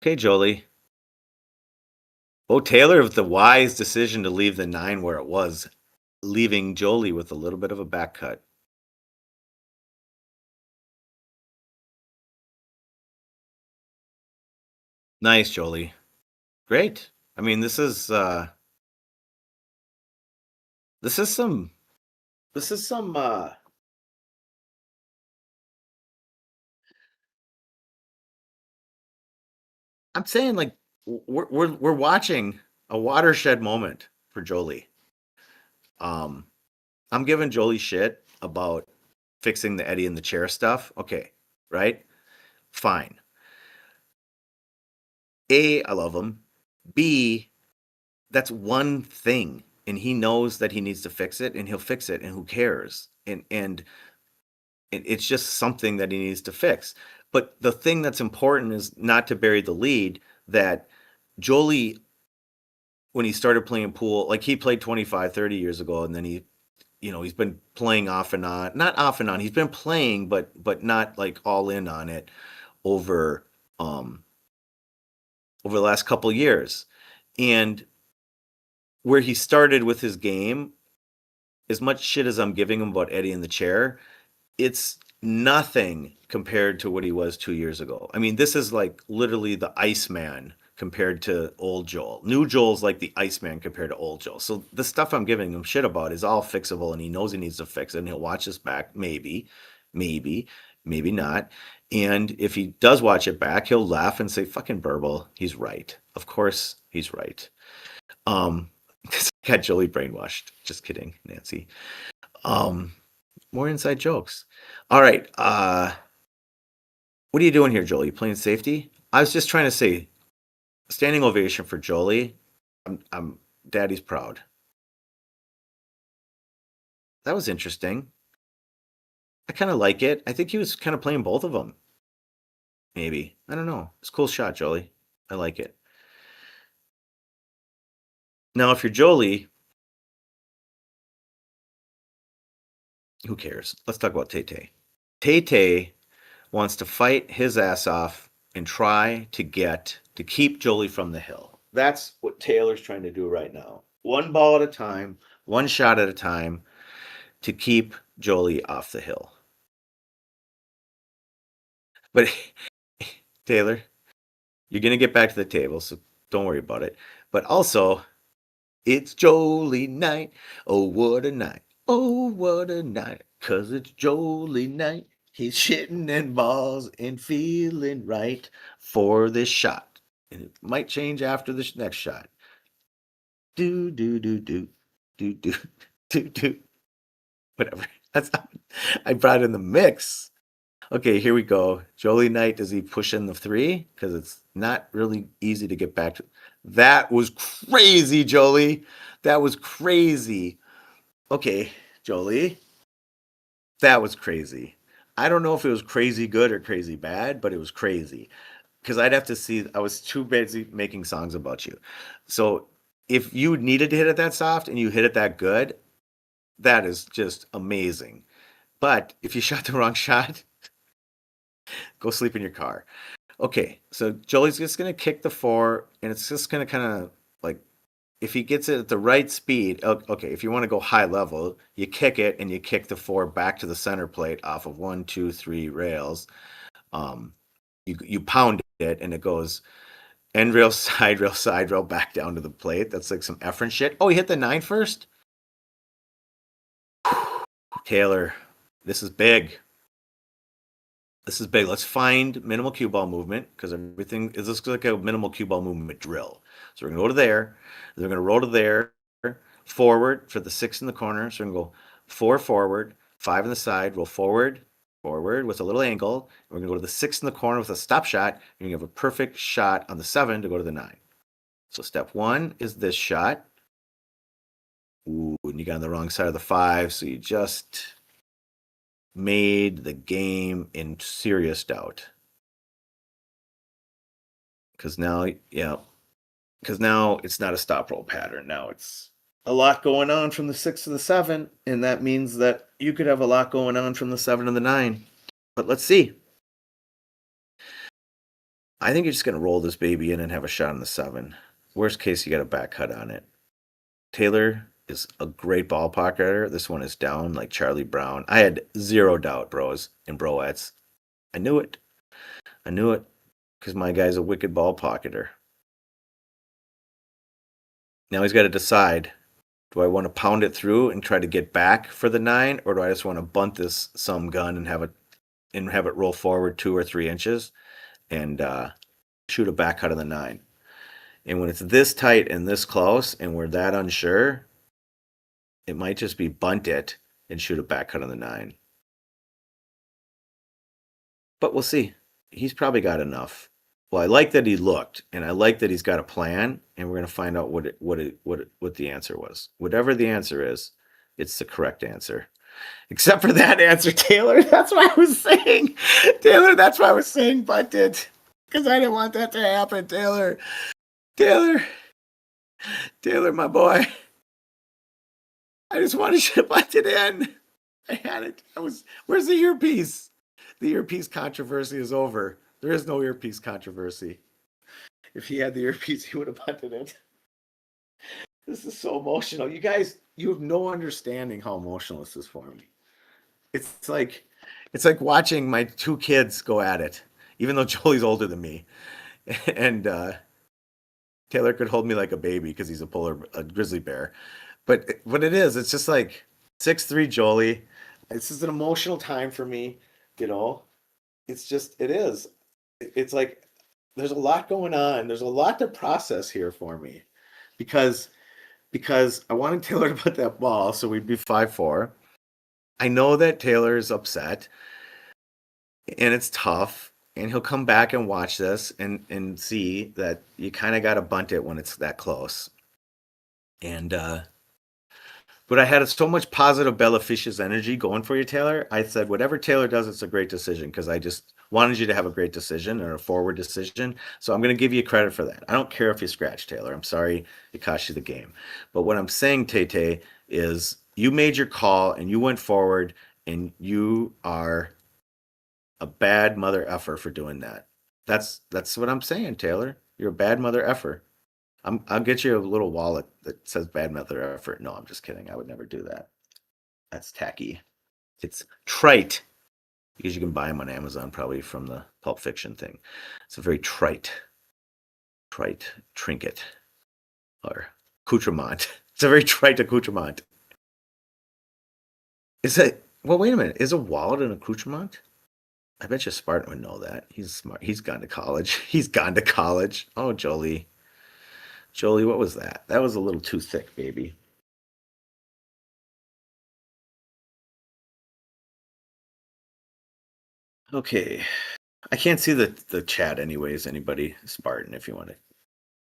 Okay, Jolie. Oh, Taylor with the wise decision to leave the 9 where it was, leaving Jolie with a little bit of a back cut. Nice, Jolie. Great. I mean, this is some I'm saying like we're watching a watershed moment for Jolie. I'm giving Jolie shit about fixing the Eddie in the chair stuff. Okay, right? Fine. A, I love him. B, that's one thing, and he knows that he needs to fix it, and he'll fix it, and who cares? And it's just something that he needs to fix. But the thing that's important is not to bury the lead that Jolie, when he started playing pool, like he played 25, 30 years ago, and then he's been playing off and on, not off and on. He's been playing, but not like all in on it over um over the last couple years. And where he started with his game, as much shit as I'm giving him about Eddie in the chair, it's nothing compared to what he was 2 years ago. I mean, this is like literally the Iceman compared to old Joel. New Joel's like the Iceman compared to old Joel. So the stuff I'm giving him shit about is all fixable, and he knows he needs to fix it, and he'll watch this back, maybe, maybe not. And if he does watch it back, he'll laugh and say, fucking Burbul, he's right. Of course he's right. Um, got Jolie brainwashed. Just kidding, Nancy. Um, more inside jokes. All right. What are you doing here, Jolie? You playing safety? I was just trying to say, standing ovation for Jolie. I'm Daddy's proud. That was interesting. I kind of like it. I think he was kind of playing both of them. Maybe. I don't know. It's a cool shot, Jolie. I like it. Now, if you're Jolie, who cares? Let's talk about Tay Tay. Tay Tay wants to fight his ass off and try to keep Jolie from the hill. That's what Taylor's trying to do right now. One ball at a time, one shot at a time to keep Jolie off the hill. But Taylor, you're going to get back to the table, so don't worry about it. But also, it's Jolie night. Oh, what a night. Oh, what a night. 'Cause it's Jolie night. He's shitting in balls and feeling right for this shot. And it might change after this next shot. Do, do, do, do, do, do, do, do. Whatever. That's I brought in the mix. Okay, here we go. Jolie Knight, does he push in the 3? Because it's not really easy to get back to. That was crazy, Jolie. That was crazy. Okay, Jolie. That was crazy. I don't know if it was crazy good or crazy bad, but it was crazy. Because I'd have to see, I was too busy making songs about you. So if you needed to hit it that soft and you hit it that good, that is just amazing. But if you shot the wrong shot, go sleep in your car. Okay, so Jolie's just gonna kick the 4, and it's just gonna kind of like, if he gets it at the right speed. Okay, if you want to go high level, you kick it and you kick the 4 back to the center plate off of 1, 2, 3 rails. You pound it and it goes end rail, side rail, back down to the plate. That's like some effing shit. Oh, he hit the 9 first? Taylor, this is big. This is big. Let's find minimal cue ball movement because everything is looks like a minimal cue ball movement drill. So we're gonna go to there. Then we're gonna roll to there, forward for the 6 in the corner. So we're gonna go 4 forward, 5 in the side, roll forward, forward with a little angle. And we're gonna go to the 6 in the corner with a stop shot. And you're gonna have a perfect shot on the 7 to go to the 9. So step 1 is this shot. Ooh, and you got on the wrong side of the 5, so you just made the game in serious doubt. Because now, yeah, because now it's not a stop roll pattern. Now it's a lot going on from the 6 to the 7, and that means that you could have a lot going on from the 7 to the 9. But let's see. I think you're just going to roll this baby in and have a shot on the 7. Worst case, you got a back cut on it. Taylor is a great ball pocketer. This one is down like Charlie Brown. I had zero doubt, bros and broettes. I knew it. I knew it because my guy's a wicked ball pocketer. Now he's got to decide, do I want to pound it through and try to get back for the 9, or do I just want to bunt this some gun and have it roll forward 2 or 3 inches and shoot a back cut of the 9? And when it's this tight and this close and we're that unsure, it might just be bunt it and shoot a back cut on the 9. But we'll see. He's probably got enough. Well, I like that he looked, and I like that he's got a plan, and we're going to find out what the answer was. Whatever the answer is, it's the correct answer. Except for that answer, Taylor. That's why I was saying, Taylor, that's why I was saying bunt it. Because I didn't want that to happen, Taylor. Taylor, my boy. I just wanted you to bunt it in. I had it. Where's the earpiece? The earpiece controversy is over. There is no earpiece controversy. If he had the earpiece, he would have bunted it. This is so emotional. You guys, you have no understanding how emotional this is for me. It's like watching my 2 kids go at it, even though Joelie's older than me. And Taylor could hold me like a baby because he's a grizzly bear. But it's just like 6'3" Jolie. This is an emotional time for me, you know. It is. It's like there's a lot going on. There's a lot to process here for me. Because I wanted Taylor to put that ball, so we'd be 5-4. I know that Taylor is upset, and it's tough, and he'll come back and watch this and see that you kind of got to bunt it when it's that close. And but I had so much positive Bellaficious energy going for you, Taylor. I said, whatever Taylor does, it's a great decision because I just wanted you to have a great decision or a forward decision. So I'm going to give you credit for that. I don't care if you scratch, Taylor. I'm sorry it cost you the game. But what I'm saying, Tay, is you made your call and you went forward, and you are a bad mother effer for doing that. That's what I'm saying, Taylor. You're a bad mother effer. I'll get you a little wallet that says bad mother effort. No, I'm just kidding. I would never do that. That's tacky. It's trite because you can buy them on Amazon probably from the Pulp Fiction thing. It's a very trite trinket or accoutrement. It's a very trite accoutrement. Well, wait a minute. Is a wallet an accoutrement? I bet you Spartan would know that. He's smart. He's gone to college. Oh, Jolie, what was that? That was a little too thick, baby. Okay. I can't see the chat anyways. Anybody, Spartan, if you want to,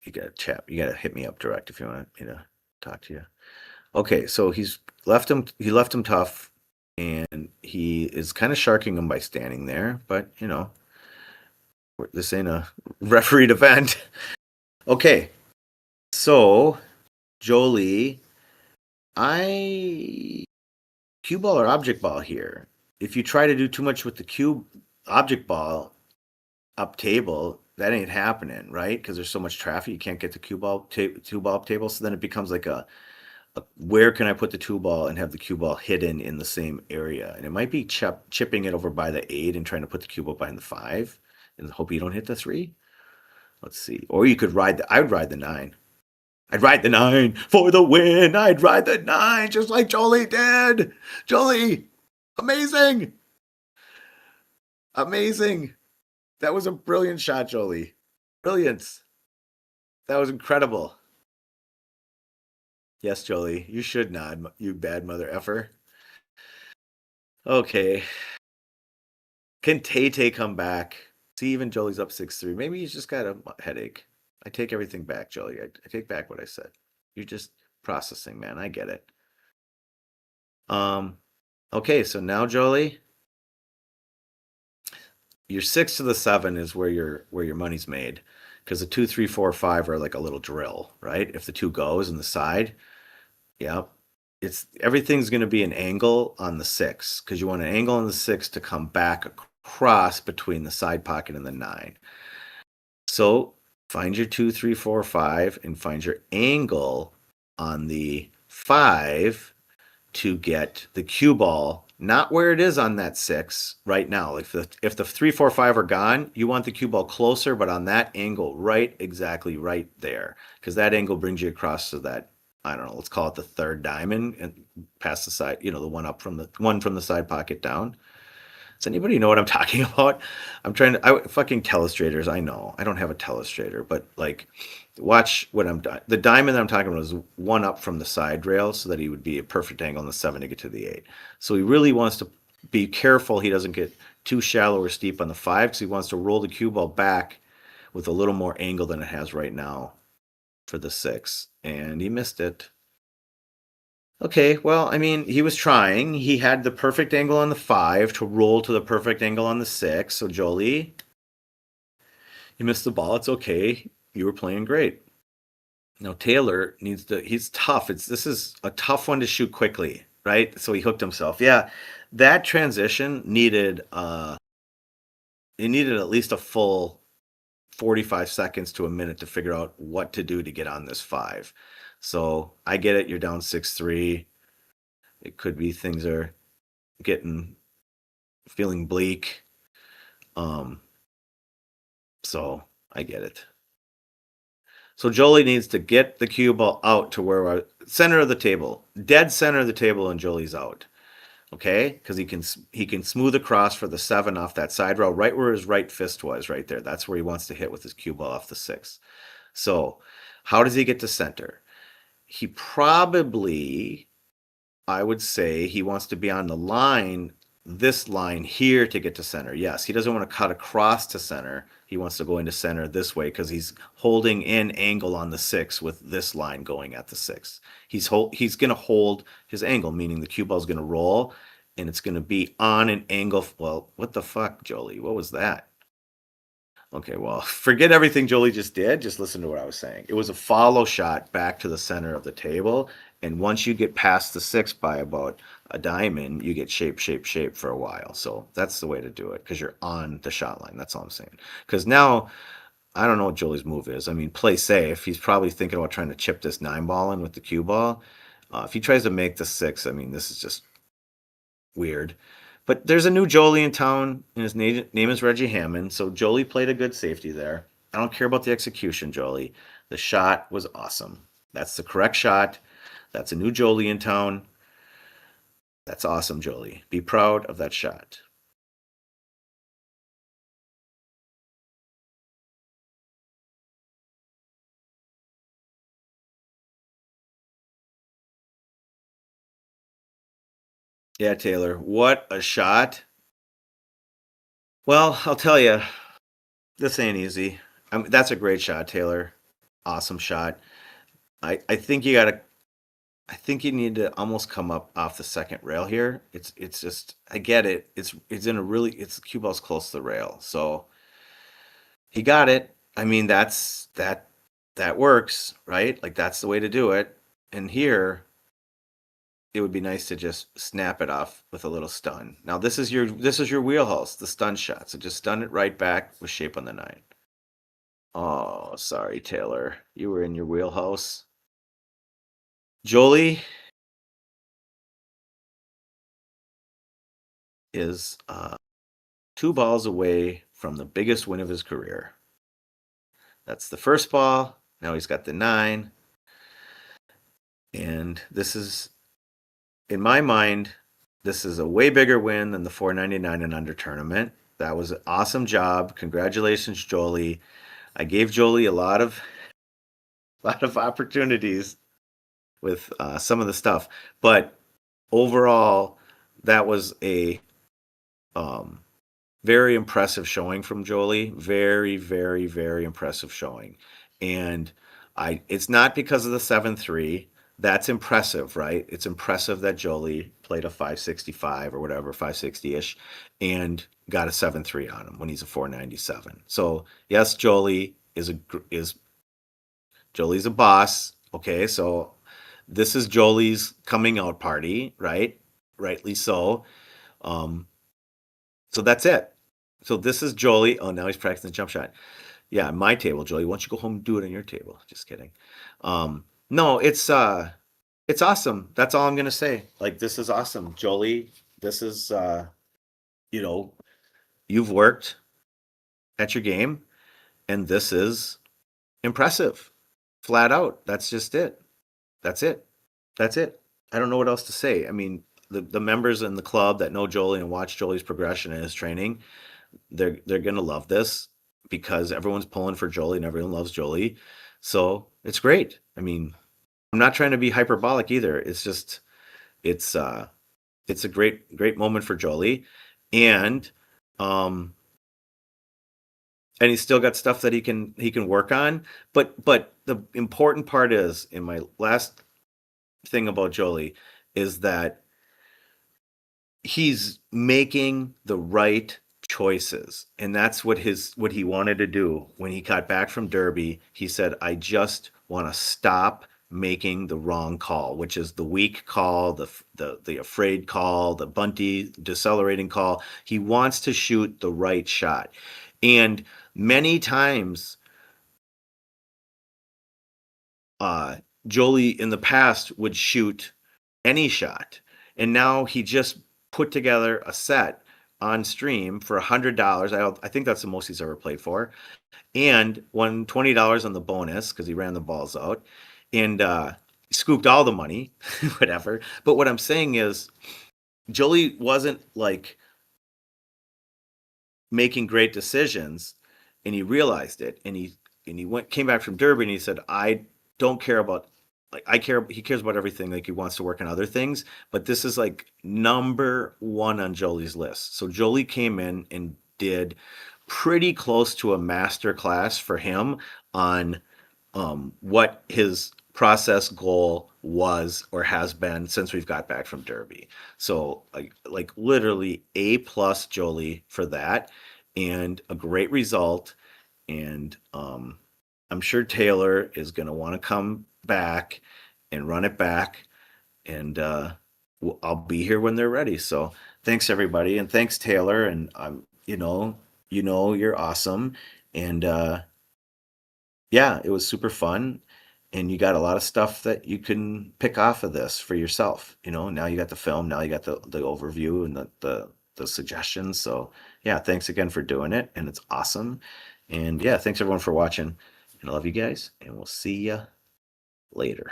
you got to chat. You got to hit me up direct if you want me to talk to you. Okay, so he left him tough, and he is kind of sharking him by standing there, but this ain't a refereed event. Okay. So, Jolie, cue ball or object ball here. If you try to do too much with the cube object ball up table, that ain't happening, right? Because there's so much traffic, you can't get the cue ball up table. So then it becomes like a where can I put the 2 ball and have the cue ball hidden in the same area? And it might be chipping it over by the 8 and trying to put the cue ball behind the 5 and hope you don't hit the 3. Let's see. Or you could I would ride the 9. I'd ride the 9 for the win. I'd ride the 9 just like Jolie did. Jolie, amazing. Amazing. That was a brilliant shot, Jolie. Brilliance. That was incredible. Yes, Jolie, you should nod, you bad mother effer. Okay. Can Tay come back? See, even Jolie's up 6-3. Maybe he's just got a headache. I take everything back, Jolie. I take back what I said. You're just processing, man. I get it. Okay, so now, Jolie, your 6 to the 7 is where your money's made. because the 2, 3, 4, 5 are like a little drill, right? If the 2 goes in the side, yep. It's everything's going to be an angle on the 6 because you want an angle on the 6 to come back across between the side pocket and the 9. So find your 2, 3, 4, 5 and find your angle on the 5 to get the cue ball not where it is on that 6 right now. If the 3, 4, 5 are gone, you want the cue ball closer, but on that angle, exactly right there, because that angle brings you across to that, I don't know, let's call it the 3rd diamond and past the side, the one from the side pocket down. Does anybody know what I'm talking about? I fucking telestrators. I know I don't have a telestrator, but like, watch what I'm doing. The diamond that I'm talking about is one up from the side rail so that he would be a perfect angle on the 7 to get to the 8. So he really wants to be careful he doesn't get too shallow or steep on the 5 because he wants to roll the cue ball back with a little more angle than it has right now for the 6. And he missed it. Okay, well, I mean, he was trying. He had the perfect angle on the 5 to roll to the perfect angle on the 6. So, JOELEE, you missed the ball. It's okay. You were playing great. Now, Taylor he's tough. This is a tough one to shoot quickly, right? So he hooked himself. Yeah, that transition needed, it needed at least a full 45 seconds to a minute to figure out what to do to get on this 5. So I get it. You're down 6-3. It could be things are feeling bleak. So I get it. So JOELEE needs to get the cue ball out to where center of the table, dead center of the table, and JOELEE's out. Okay, because he can smooth across for the 7 off that side rail, right where his right fist was, right there. That's where he wants to hit with his cue ball off the 6. So how does he get to center? He probably, I would say, he wants to be on the line, this line here, to get to center. Yes, he doesn't want to cut across to center. He wants to go into center this way because he's holding in angle on the 6 with this line going at the 6. He's going to hold his angle, meaning the cue ball is going to roll and it's going to be on an angle. Well, what the fuck, JOELEE? What was that? Okay, well, forget everything JOELEE just did. Just listen to what I was saying. It was a follow shot back to the center of the table. And once you get past the 6 by about a diamond, you get shape for a while. So that's the way to do it because you're on the shot line. That's all I'm saying. Because now, I don't know what JOELEE's move is. I mean, play safe. He's probably thinking about trying to chip this 9 ball in with the cue ball. If he tries to make the 6, I mean, this is just weird. But there's a new JOELEE in town, and his name is Reggie Hammond. So JOELEE played a good safety there. I don't care about the execution, JOELEE. The shot was awesome. That's the correct shot. That's a new JOELEE in town. That's awesome, JOELEE. Be proud of that shot. Yeah, Taylor, what a shot. Well, I'll tell you, this ain't easy. That's a great shot, Taylor. Awesome shot. I think you gotta. I think you need to almost come up off the second rail here. It's just, I get it. It's cue ball's close to the rail, so he got it. I mean, that works, right? Like that's the way to do it. And here, it would be nice to just snap it off with a little stun. Now this is your wheelhouse, the stun shot. So just stun it right back with shape on the 9. Oh, sorry, Taylor. You were in your wheelhouse. JOELEE is 2 balls away from the biggest win of his career. That's the first ball. Now he's got the 9. And this is, in my mind, this is a way bigger win than the 499 and under tournament. That was an awesome job. Congratulations, JOELEE. I gave JOELEE a lot of opportunities with some of the stuff, but overall, that was a very impressive showing from JOELEE. Very, very, very impressive showing. And it's not because of the 7-3. That's impressive, right? It's impressive that JOELEE played a 565 or whatever, 560-ish, and got a 7-3 on him when he's a 497. So yes, JOELEE, is Jolee's a boss. Okay, so this is Jolie's coming out party, right? Rightly so. Um, so that's it. So this is Jolie. Oh, now he's practicing the jump shot. Yeah, my table, Jolie. Why don't you go home and do it on your table? Just kidding. No, it's awesome. That's all I'm gonna say. Like, this is awesome, Jolie. This is you know, you've worked at your game, and this is impressive. Flat out. That's just it. That's it. That's it. I don't know what else to say. I mean, the members in the club that know Jolie and watch Jolie's progression in his training, they're gonna love this because everyone's pulling for Jolie and everyone loves Jolie. So it's great. I mean, I'm not trying to be hyperbolic either. It's just it's it's a great moment for Jolie. And um and he's still got stuff that he can work on. But the important part is, in my last thing about Jolie, is that he's making the right choices, and that's what he wanted to do when he got back from Derby. He said, I just want to stop making the wrong call, which is the weak call, the afraid call, the bunty decelerating call. He wants to shoot the right shot. And many times uh Jolie in the past would shoot any shot, and now he just put together a set on stream for $100. I think that's the most he's ever played for, and won $20 on the bonus because he ran the balls out, and scooped all the money, whatever. But what I'm saying is, Jolie wasn't like making great decisions, and he realized it, and he came back from Derby and he said, I don't care about, like, he cares about everything, like he wants to work on other things, but this is like number one on Jolie's list. So Jolie came in and did pretty close to a master class for him on what his process goal was or has been since we've got back from Derby. So like literally A plus Jolie for that, and a great result. And I'm sure Taylor is going to want to come back and run it back, and I'll be here when they're ready. So thanks everybody, and thanks Taylor, and you're awesome, and yeah, it was super fun. And you got a lot of stuff that you can pick off of this for yourself. Now you got the film, now you got the overview and the suggestions. So yeah, thanks again for doing it. And it's awesome. And yeah, thanks everyone for watching. And I love you guys. And we'll see you later.